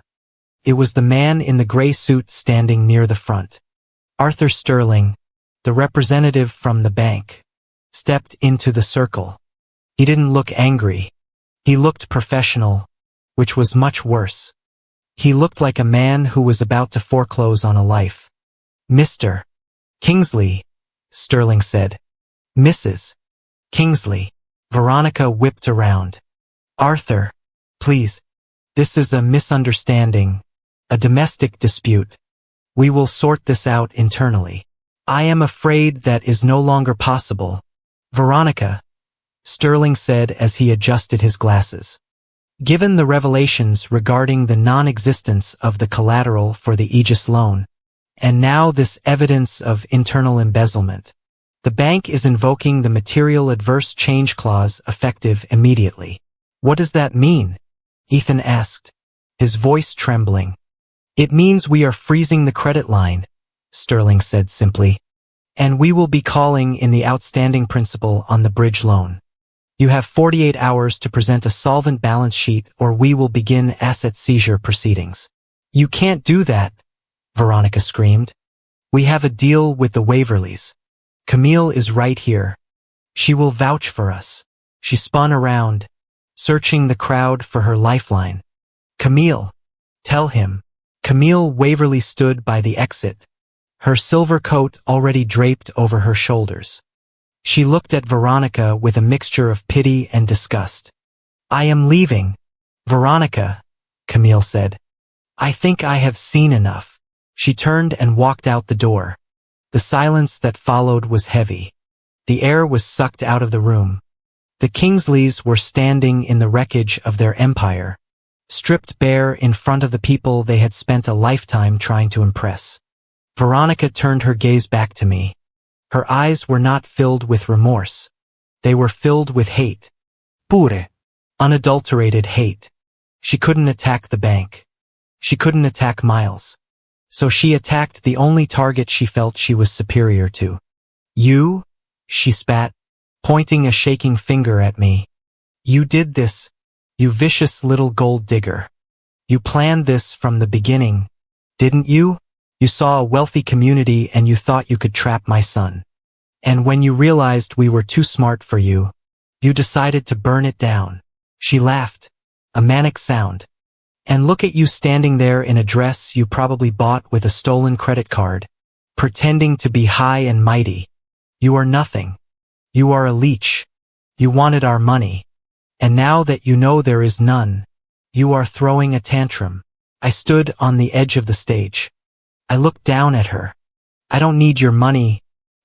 It was the man in the gray suit standing near the front. Arthur Sterling, the representative from the bank, stepped into the circle. He didn't look angry. He looked professional, which was much worse. He looked like a man who was about to foreclose on a life. "Mr. Kingsley," Sterling said. "Mrs. Kingsley." Veronica whipped around. "Arthur, please. This is a misunderstanding, a domestic dispute. We will sort this out internally." "I am afraid that is no longer possible, Veronica," Sterling said as he adjusted his glasses. Given the revelations regarding the non-existence of the collateral for the Aegis loan, and now this evidence of internal embezzlement, the bank is invoking the material adverse change clause effective immediately. What does that mean? Ethan asked, his voice trembling. It means we are freezing the credit line, Sterling said simply, and we will be calling in the outstanding principal on the bridge loan. You have 48 hours to present a solvent balance sheet or we will begin asset seizure proceedings. You can't do that, Veronica screamed. We have a deal with the Waverleys. Camille is right here. She will vouch for us. She spun around, searching the crowd for her lifeline. Camille, tell him. Camille Waverley stood by the exit, her silver coat already draped over her shoulders. She looked at Veronica with a mixture of pity and disgust. I am leaving. Veronica, Camille said. I think I have seen enough. She turned and walked out the door. The silence that followed was heavy. The air was sucked out of the room. The Kingsleys were standing in the wreckage of their empire, stripped bare in front of the people they had spent a lifetime trying to impress. Veronica turned her gaze back to me. Her eyes were not filled with remorse. They were filled with hate. Pure. Unadulterated hate. She couldn't attack the bank. She couldn't attack Miles. So she attacked the only target she felt she was superior to. You? She spat, pointing a shaking finger at me. You did this, you vicious little gold digger. You planned this from the beginning, didn't you? You saw a wealthy community and you thought you could trap my son. And when you realized we were too smart for you, you decided to burn it down. She laughed, a manic sound. And look at you standing there in a dress you probably bought with a stolen credit card, pretending to be high and mighty. You are nothing. You are a leech. You wanted our money. And now that you know there is none, you are throwing a tantrum. I stood on the edge of the stage. I looked down at her. I don't need your money,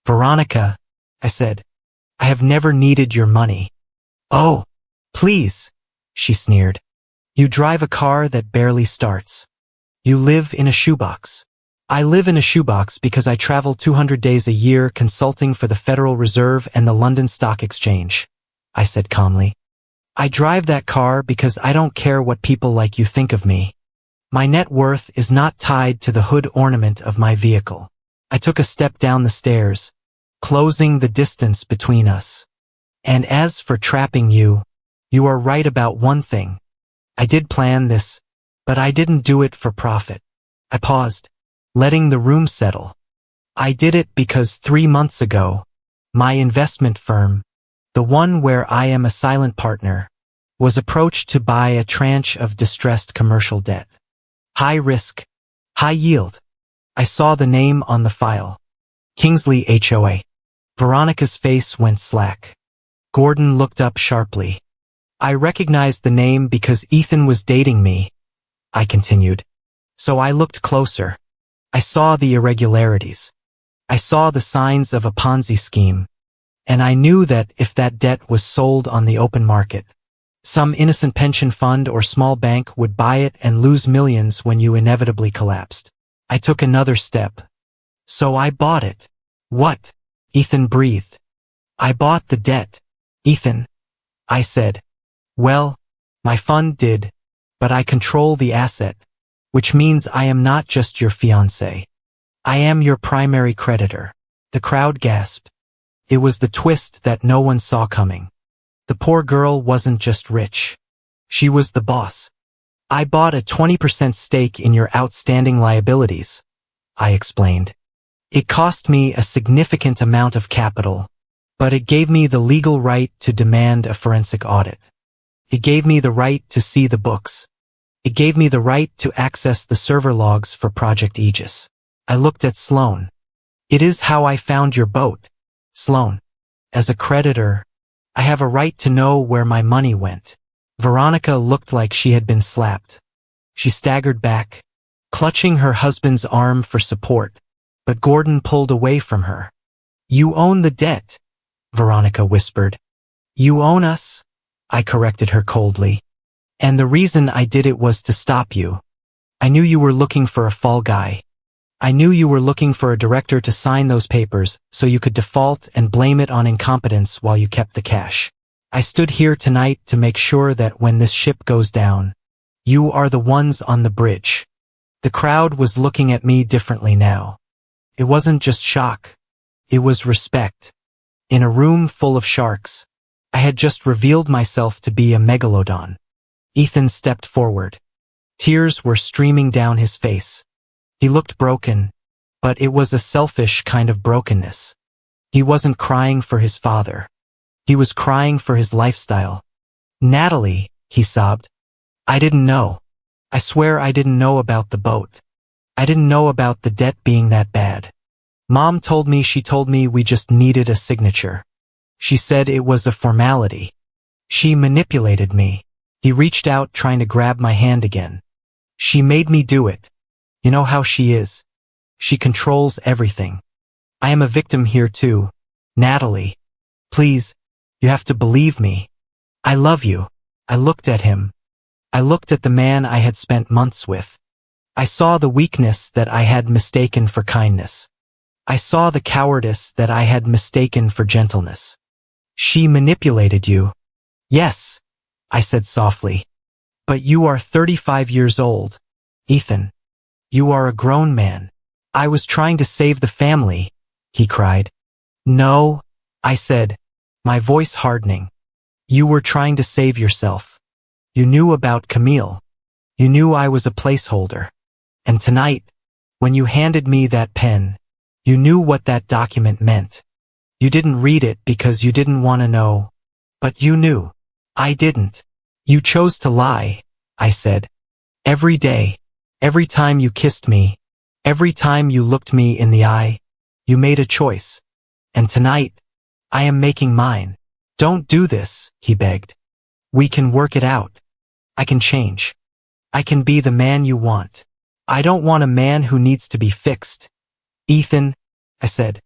Veronica, I said. I have never needed your money. Oh, please, she sneered. You drive a car that barely starts. You live in a shoebox. I live in a shoebox because I travel 200 days a year consulting for the Federal Reserve and the London Stock Exchange, I said calmly. I drive that car because I don't care what people like you think of me. My net worth is not tied to the hood ornament of my vehicle. I took a step down the stairs, closing the distance between us. And as for trapping you, you are right about one thing. I did plan this, but I didn't do it for profit. I paused, letting the room settle. I did it because 3 months ago, my investment firm, the one where I am a silent partner, was approached to buy a tranche of distressed commercial debt. High risk, high yield. I saw the name on the file. Kingsley HOA. Veronica's face went slack. Gordon looked up sharply. I recognized the name because Ethan was dating me, I continued. So I looked closer. I saw the irregularities. I saw the signs of a Ponzi scheme. And I knew that if that debt was sold on the open market, some innocent pension fund or small bank would buy it and lose millions when you inevitably collapsed. I took another step. So I bought it. What? Ethan breathed. I bought the debt. Ethan, I said. Well, my fund did, but I control the asset, which means I am not just your fiancé. I am your primary creditor. The crowd gasped. It was the twist that no one saw coming. The poor girl wasn't just rich. She was the boss. I bought a 20% stake in your outstanding liabilities, I explained. It cost me a significant amount of capital, but it gave me the legal right to demand a forensic audit. It gave me the right to see the books. It gave me the right to access the server logs for Project Aegis. I looked at Sloan. It is how I found your boat, Sloan. As a creditor, I have a right to know where my money went. Veronica looked like she had been slapped. She staggered back, clutching her husband's arm for support, but Gordon pulled away from her. You own the debt, Veronica whispered. You own us, I corrected her coldly. And the reason I did it was to stop you. I knew you were looking for a fall guy. I knew you were looking for a director to sign those papers so you could default and blame it on incompetence while you kept the cash. I stood here tonight to make sure that when this ship goes down, you are the ones on the bridge. The crowd was looking at me differently now. It wasn't just shock. It was respect. In a room full of sharks, I had just revealed myself to be a megalodon. Ethan stepped forward. Tears were streaming down his face. He looked broken, but it was a selfish kind of brokenness. He wasn't crying for his father. He was crying for his lifestyle. Natalie, he sobbed. I didn't know. I swear I didn't know about the boat. I didn't know about the debt being that bad. Mom told me we just needed a signature. She said it was a formality. She manipulated me. He reached out trying to grab my hand again. She made me do it. You know how she is. She controls everything. I am a victim here too. Natalie. Please, you have to believe me. I love you. I looked at him. I looked at the man I had spent months with. I saw the weakness that I had mistaken for kindness. I saw the cowardice that I had mistaken for gentleness. She manipulated you. Yes, I said softly. But you are 35 years old. Ethan. You are a grown man. I was trying to save the family, he cried. No, I said, my voice hardening. You were trying to save yourself. You knew about Camille. You knew I was a placeholder. And tonight, when you handed me that pen, you knew what that document meant. You didn't read it because you didn't want to know. But you knew. I didn't. You chose to lie, I said. Every day, every time you kissed me, every time you looked me in the eye, you made a choice. And tonight, I am making mine. Don't do this, he begged. We can work it out. I can change. I can be the man you want. I don't want a man who needs to be fixed. Ethan, I said.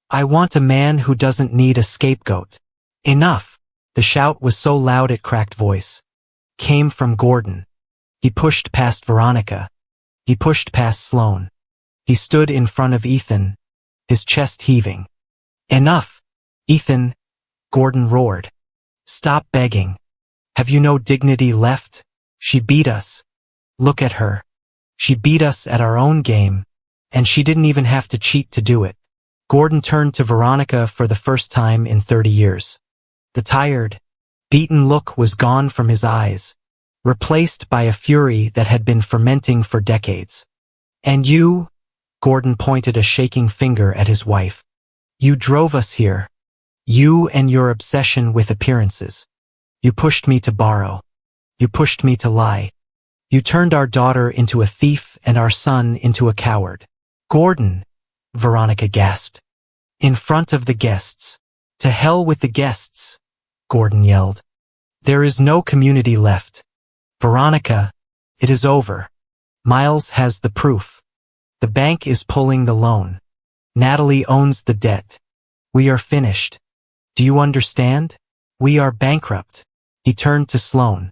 I want a man who doesn't need a scapegoat. Enough. The shout was so loud it cracked voice. Came from Gordon. He pushed past Veronica. He pushed past Sloane. He stood in front of Ethan, his chest heaving. Enough. Ethan, Gordon roared. Stop begging. Have you no dignity left? She beat us. Look at her. She beat us at our own game, and she didn't even have to cheat to do it. Gordon turned to Veronica for the first time in 30 years. The tired, beaten look was gone from his eyes, replaced by a fury that had been fermenting for decades. And you, Gordon pointed a shaking finger at his wife. You drove us here. You and your obsession with appearances. You pushed me to borrow. You pushed me to lie. You turned our daughter into a thief and our son into a coward. Gordon, Veronica gasped. In front of the guests. To hell with the guests, Gordon yelled. There is no community left. Veronica, it is over. Miles has the proof. The bank is pulling the loan. Natalie owns the debt. We are finished. Do you understand? We are bankrupt. He turned to Sloane.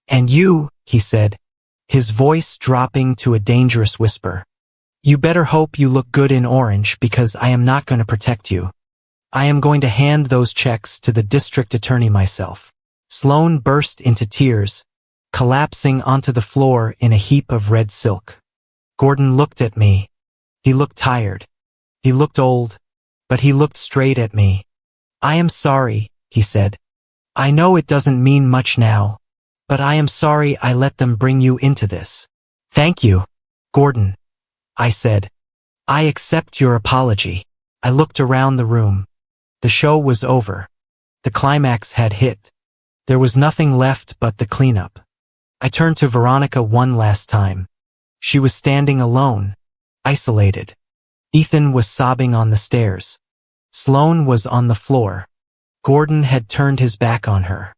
And you, he said, his voice dropping to a dangerous whisper. You better hope you look good in orange because I am not going to protect you. I am going to hand those checks to the district attorney myself. Sloane burst into tears, collapsing onto the floor in a heap of red silk. Gordon looked at me. He looked tired. He looked old, but he looked straight at me. I am sorry, he said. I know it doesn't mean much now, but I am sorry I let them bring you into this. Thank you, Gordon, I said. I accept your apology. I looked around the room. The show was over. The climax had hit. There was nothing left but the cleanup. I turned to Veronica one last time. She was standing alone, isolated. Ethan was sobbing on the stairs. Sloane was on the floor. Gordon had turned his back on her.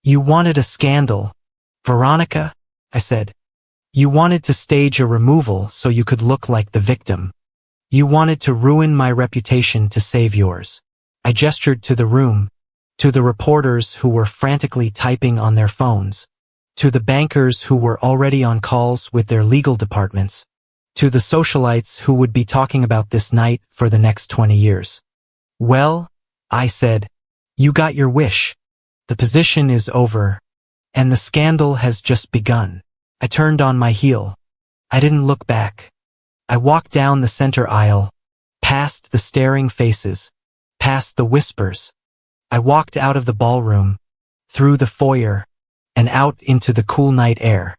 You wanted a scandal, Veronica, I said. You wanted to stage a removal so you could look like the victim. You wanted to ruin my reputation to save yours. I gestured to the room, to the reporters who were frantically typing on their phones. to the bankers who were already on calls with their legal departments, to the socialites who would be talking about this night for the next 20 years. Well, I said, you got your wish. The position is over, and the scandal has just begun. I turned on my heel. I didn't look back. I walked down the center aisle, past the staring faces, past the whispers. I walked out of the ballroom, through the foyer, and out into the cool night air.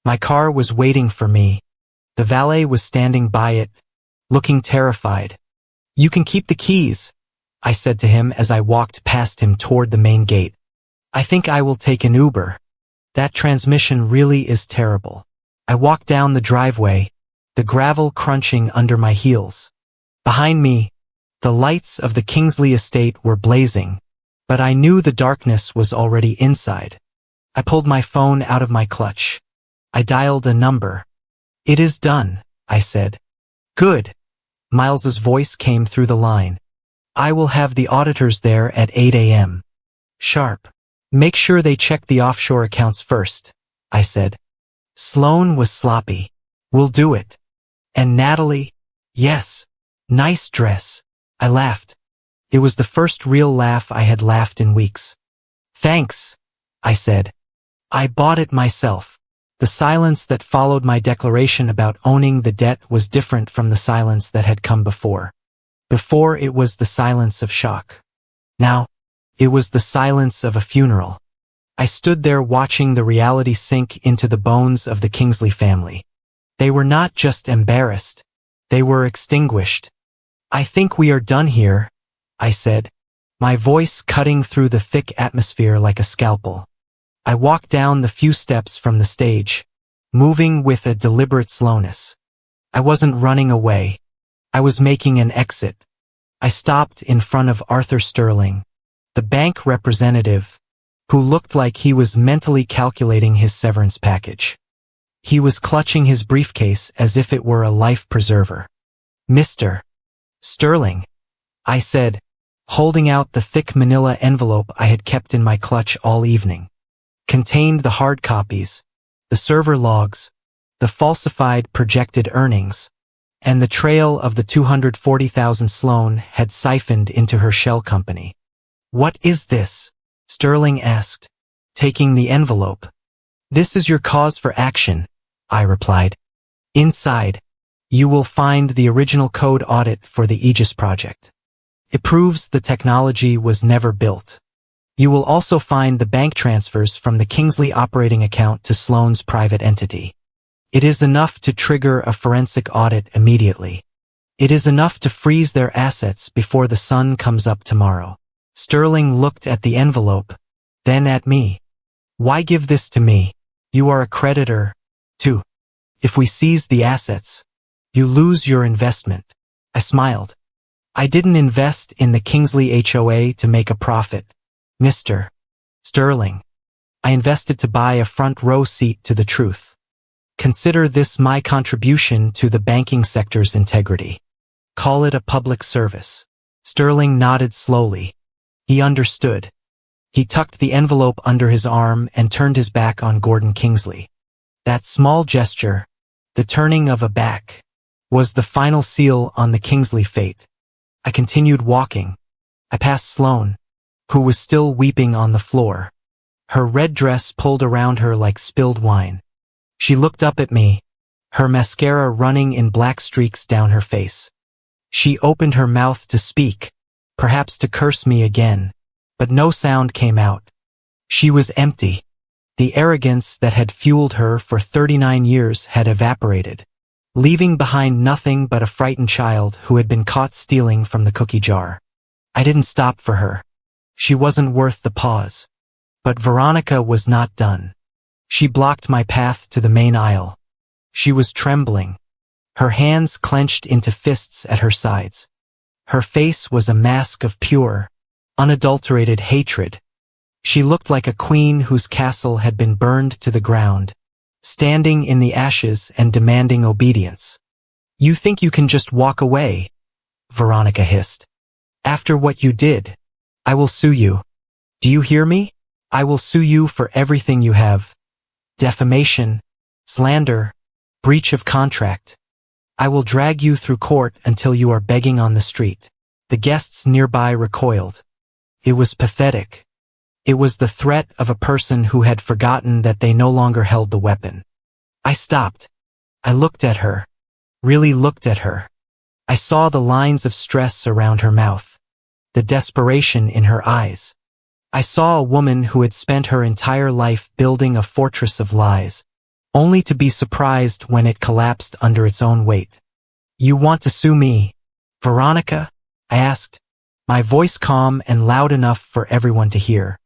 My car was waiting for me. The valet was standing by it, looking terrified. You can keep the keys, I said to him as I walked past him toward the main gate. I think I will take an Uber. That transmission really is terrible. I walked down the driveway, the gravel crunching under my heels. Behind me, the lights of the Kingsley estate were blazing, but I knew the darkness was already inside. I pulled my phone out of my clutch. I dialed a number. It is done, I said. Good. Miles's voice came through the line. I will have the auditors there at 8 a.m. Sharp. Make sure they check the offshore accounts first, I said. Sloan was sloppy. We'll do it. And Natalie? Yes. Nice dress. I laughed. It was the first real laugh I had laughed in weeks. Thanks, I said. I bought it myself. The silence that followed my declaration about owning the debt was different from the silence that had come before. Before, it was the silence of shock. Now, it was the silence of a funeral. I stood there watching the reality sink into the bones of the Kingsley family. They were not just embarrassed. They were extinguished. I think we are done here, I said, my voice cutting through the thick atmosphere like a scalpel. I walked down the few steps from the stage, moving with a deliberate slowness. I wasn't running away. I was making an exit. I stopped in front of Arthur Sterling, the bank representative, who looked like he was mentally calculating his severance package. He was clutching his briefcase as if it were a life preserver. Mr. Sterling, I said, holding out the thick manila envelope I had kept in my clutch all evening. Contained the hard copies, the server logs, the falsified projected earnings, and the trail of the $240,000 Sloan had siphoned into her shell company. What is this? Sterling asked, taking the envelope. This is your cause for action, I replied. Inside, you will find the original code audit for the Aegis project. It proves the technology was never built. You will also find the bank transfers from the Kingsley operating account to Sloan's private entity. It is enough to trigger a forensic audit immediately. It is enough to freeze their assets before the sun comes up tomorrow. Sterling looked at the envelope, then at me. Why give this to me? You are a creditor, too. If we seize the assets, you lose your investment. I smiled. I didn't invest in the Kingsley HOA to make a profit. Mr. Sterling, I invested to buy a front row seat to the truth. Consider this my contribution to the banking sector's integrity. Call it a public service. Sterling nodded slowly. He understood. He tucked the envelope under his arm and turned his back on Gordon Kingsley. That small gesture, the turning of a back, was the final seal on the Kingsley fate. I continued walking. I passed Sloan, who was still weeping on the floor. Her red dress pulled around her like spilled wine. She looked up at me, her mascara running in black streaks down her face. She opened her mouth to speak, perhaps to curse me again, but no sound came out. She was empty. The arrogance that had fueled her for 39 years had evaporated, leaving behind nothing but a frightened child who had been caught stealing from the cookie jar. I didn't stop for her. She wasn't worth the pause. But Veronica was not done. She blocked my path to the main aisle. She was trembling, her hands clenched into fists at her sides. Her face was a mask of pure, unadulterated hatred. She looked like a queen whose castle had been burned to the ground, standing in the ashes and demanding obedience. You think you can just walk away? Veronica hissed. After what you did, I will sue you. Do you hear me? I will sue you for everything you have. defamation, slander, breach of contract. I will drag you through court until you are begging on the street. The guests nearby recoiled. It was pathetic. It was the threat of a person who had forgotten that they no longer held the weapon. I stopped. I looked at her. Really looked at her. I saw the lines of stress around her mouth. The desperation in her eyes. I saw a woman who had spent her entire life building a fortress of lies, only to be surprised when it collapsed under its own weight. You want to sue me, Veronica? I asked, my voice calm and loud enough for everyone to hear.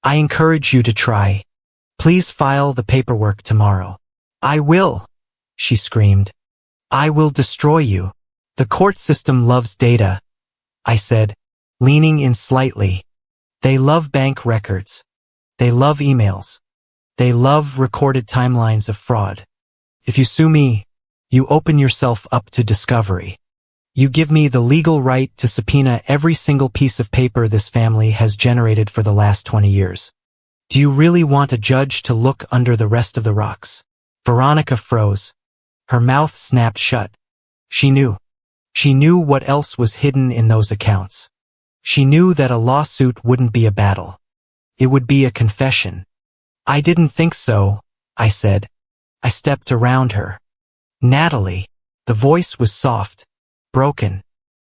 I encourage you to try. Please file the paperwork tomorrow. I will, she screamed. I will destroy you. The court system loves data, I said, leaning in slightly. They love bank records. They love emails. They love recorded timelines of fraud. If you sue me, you open yourself up to discovery. You give me the legal right to subpoena every single piece of paper this family has generated for the last 20 years. Do you really want a judge to look under the rest of the rocks? Veronica froze. Her mouth snapped shut. She knew. She knew what else was hidden in those accounts. She knew that a lawsuit wouldn't be a battle. It would be a confession. I didn't think so, I said. I stepped around her. Natalie. The voice was soft, broken.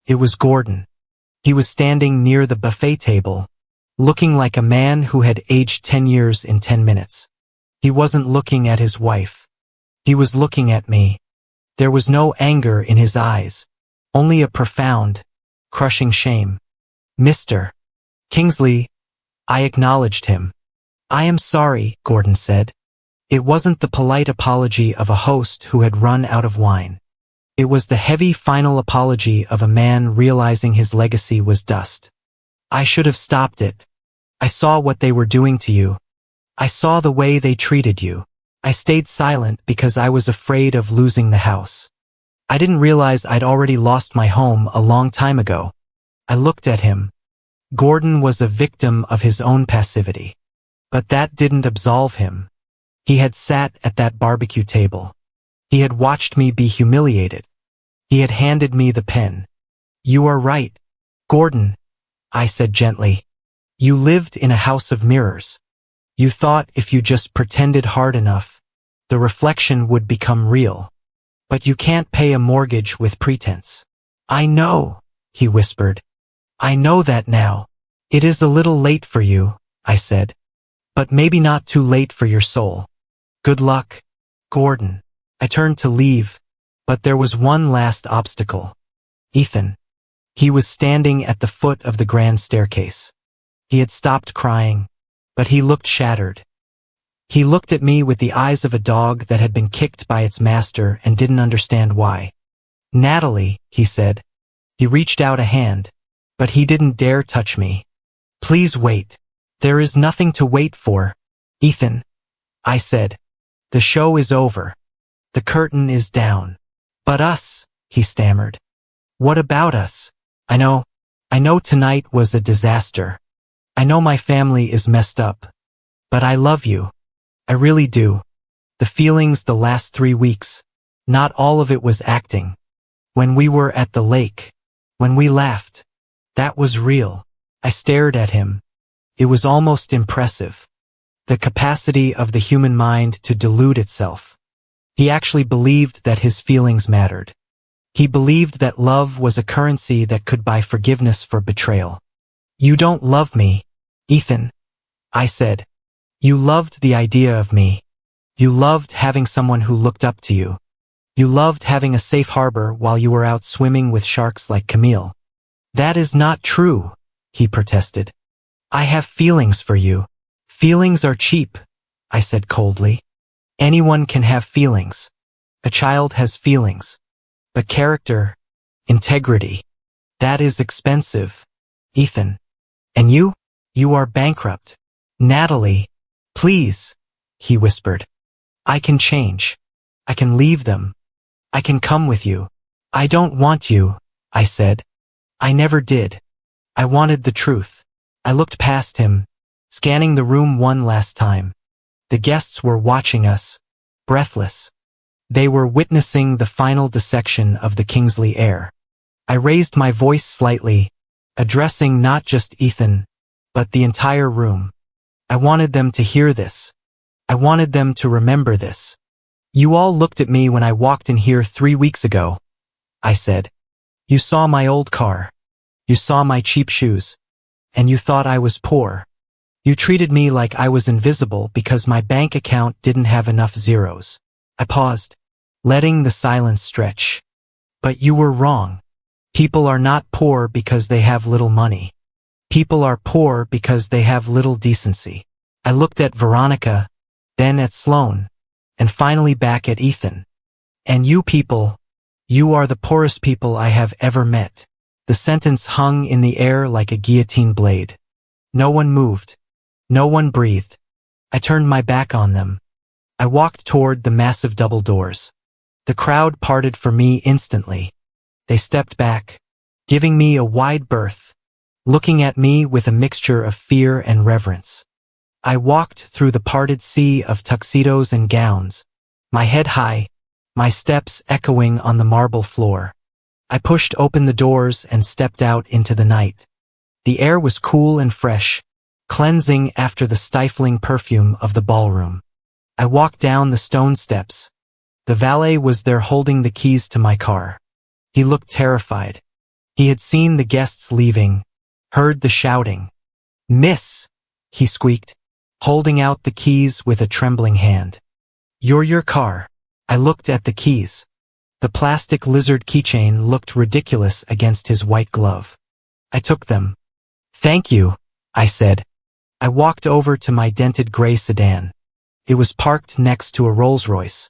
It was Gordon. He was standing near the buffet table, looking like a man who had aged 10 years in 10 minutes. He wasn't looking at his wife. He was looking at me. There was no anger in his eyes, only a profound, crushing shame. Mr. Kingsley, I acknowledged him. I am sorry, Gordon said. It wasn't the polite apology of a host who had run out of wine. It was the heavy final apology of a man realizing his legacy was dust. I should have stopped it. I saw what they were doing to you. I saw the way they treated you. I stayed silent because I was afraid of losing the house. I didn't realize I'd already lost my home a long time ago. I looked at him. Gordon was a victim of his own passivity. But that didn't absolve him. He had sat at that barbecue table. He had watched me be humiliated. He had handed me the pen. You are right, Gordon, I said gently. You lived in a house of mirrors. You thought if you just pretended hard enough, the reflection would become real. But you can't pay a mortgage with pretense. I know, he whispered. I know that now. It is a little late for you, I said. But maybe not too late for your soul. Good luck, Gordon. I turned to leave, but there was one last obstacle. Ethan. He was standing at the foot of the grand staircase. He had stopped crying, but he looked shattered. He looked at me with the eyes of a dog that had been kicked by its master and didn't understand why. Natalie, he said. He reached out a hand, but he didn't dare touch me. Please wait. There is nothing to wait for, Ethan, I said. The show is over. The curtain is down. But us, he stammered. What about us? I know tonight was a disaster. I know my family is messed up. But I love you. I really do. The feelings the last 3 weeks, not all of it was acting. When we were at the lake, when we laughed, that was real. I stared at him. It was almost impressive. The capacity of the human mind to delude itself. He actually believed that his feelings mattered. He believed that love was a currency that could buy forgiveness for betrayal. You don't love me, Ethan, I said. You loved the idea of me. You loved having someone who looked up to you. You loved having a safe harbor while you were out swimming with sharks like Camille. That is not true, he protested. I have feelings for you. Feelings are cheap, I said coldly. Anyone can have feelings. A child has feelings. But character, integrity, that is expensive, Ethan. And you? You are bankrupt. Natalie, please, he whispered. I can change. I can leave them. I can come with you. I don't want you, I said. I never did. I wanted the truth. I looked past him, scanning the room one last time. The guests were watching us, breathless. They were witnessing the final dissection of the Kingsley heir. I raised my voice slightly, addressing not just Ethan, but the entire room. I wanted them to hear this. I wanted them to remember this. You all looked at me when I walked in here 3 weeks ago, I said. You saw my old car. You saw my cheap shoes. And you thought I was poor. You treated me like I was invisible because my bank account didn't have enough zeros. I paused, letting the silence stretch. But you were wrong. People are not poor because they have little money. People are poor because they have little decency. I looked at Veronica, then at Sloane, and finally back at Ethan. And you people, you are the poorest people I have ever met. The sentence hung in the air like a guillotine blade. No one moved. No one breathed. I turned my back on them. I walked toward the massive double doors. The crowd parted for me instantly. They stepped back, giving me a wide berth, looking at me with a mixture of fear and reverence. I walked through the parted sea of tuxedos and gowns, my head high, my steps echoing on the marble floor. I pushed open the doors and stepped out into the night. The air was cool and fresh, cleansing after the stifling perfume of the ballroom. I walked down the stone steps. The valet was there holding the keys to my car. He looked terrified. He had seen the guests leaving, heard the shouting. "Miss," he squeaked, holding out the keys with a trembling hand. "You're your car." I looked at the keys. The plastic lizard keychain looked ridiculous against his white glove. I took them. "Thank you," I said. I walked over to my dented gray sedan. It was parked next to a Rolls-Royce.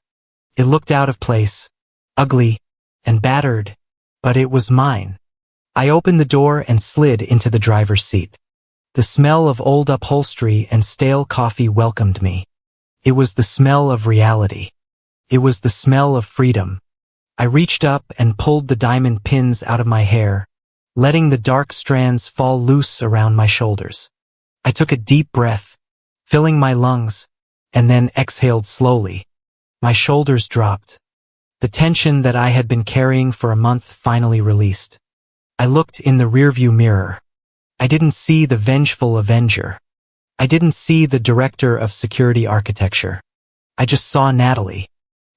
It looked out of place, ugly, and battered, but it was mine. I opened the door and slid into the driver's seat. The smell of old upholstery and stale coffee welcomed me. It was the smell of reality. It was the smell of freedom. I reached up and pulled the diamond pins out of my hair, letting the dark strands fall loose around my shoulders. I took a deep breath, filling my lungs, and then exhaled slowly. My shoulders dropped. The tension that I had been carrying for a month finally released. I looked in the rearview mirror. I didn't see the vengeful avenger. I didn't see the director of security architecture. I just saw Natalie.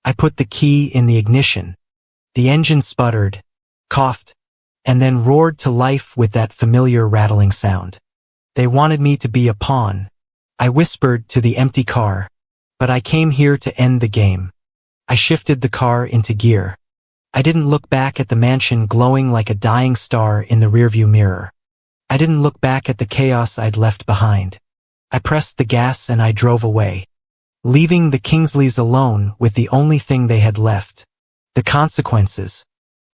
I put the key in the ignition. The engine sputtered, coughed, and then roared to life with that familiar rattling sound. They wanted me to be a pawn. I whispered to the empty car, but I came here to end the game. I shifted the car into gear. I didn't look back at the mansion glowing like a dying star in the rearview mirror. I didn't look back at the chaos I'd left behind. I pressed the gas and I drove away, leaving the Kingsleys alone with the only thing they had left: the consequences.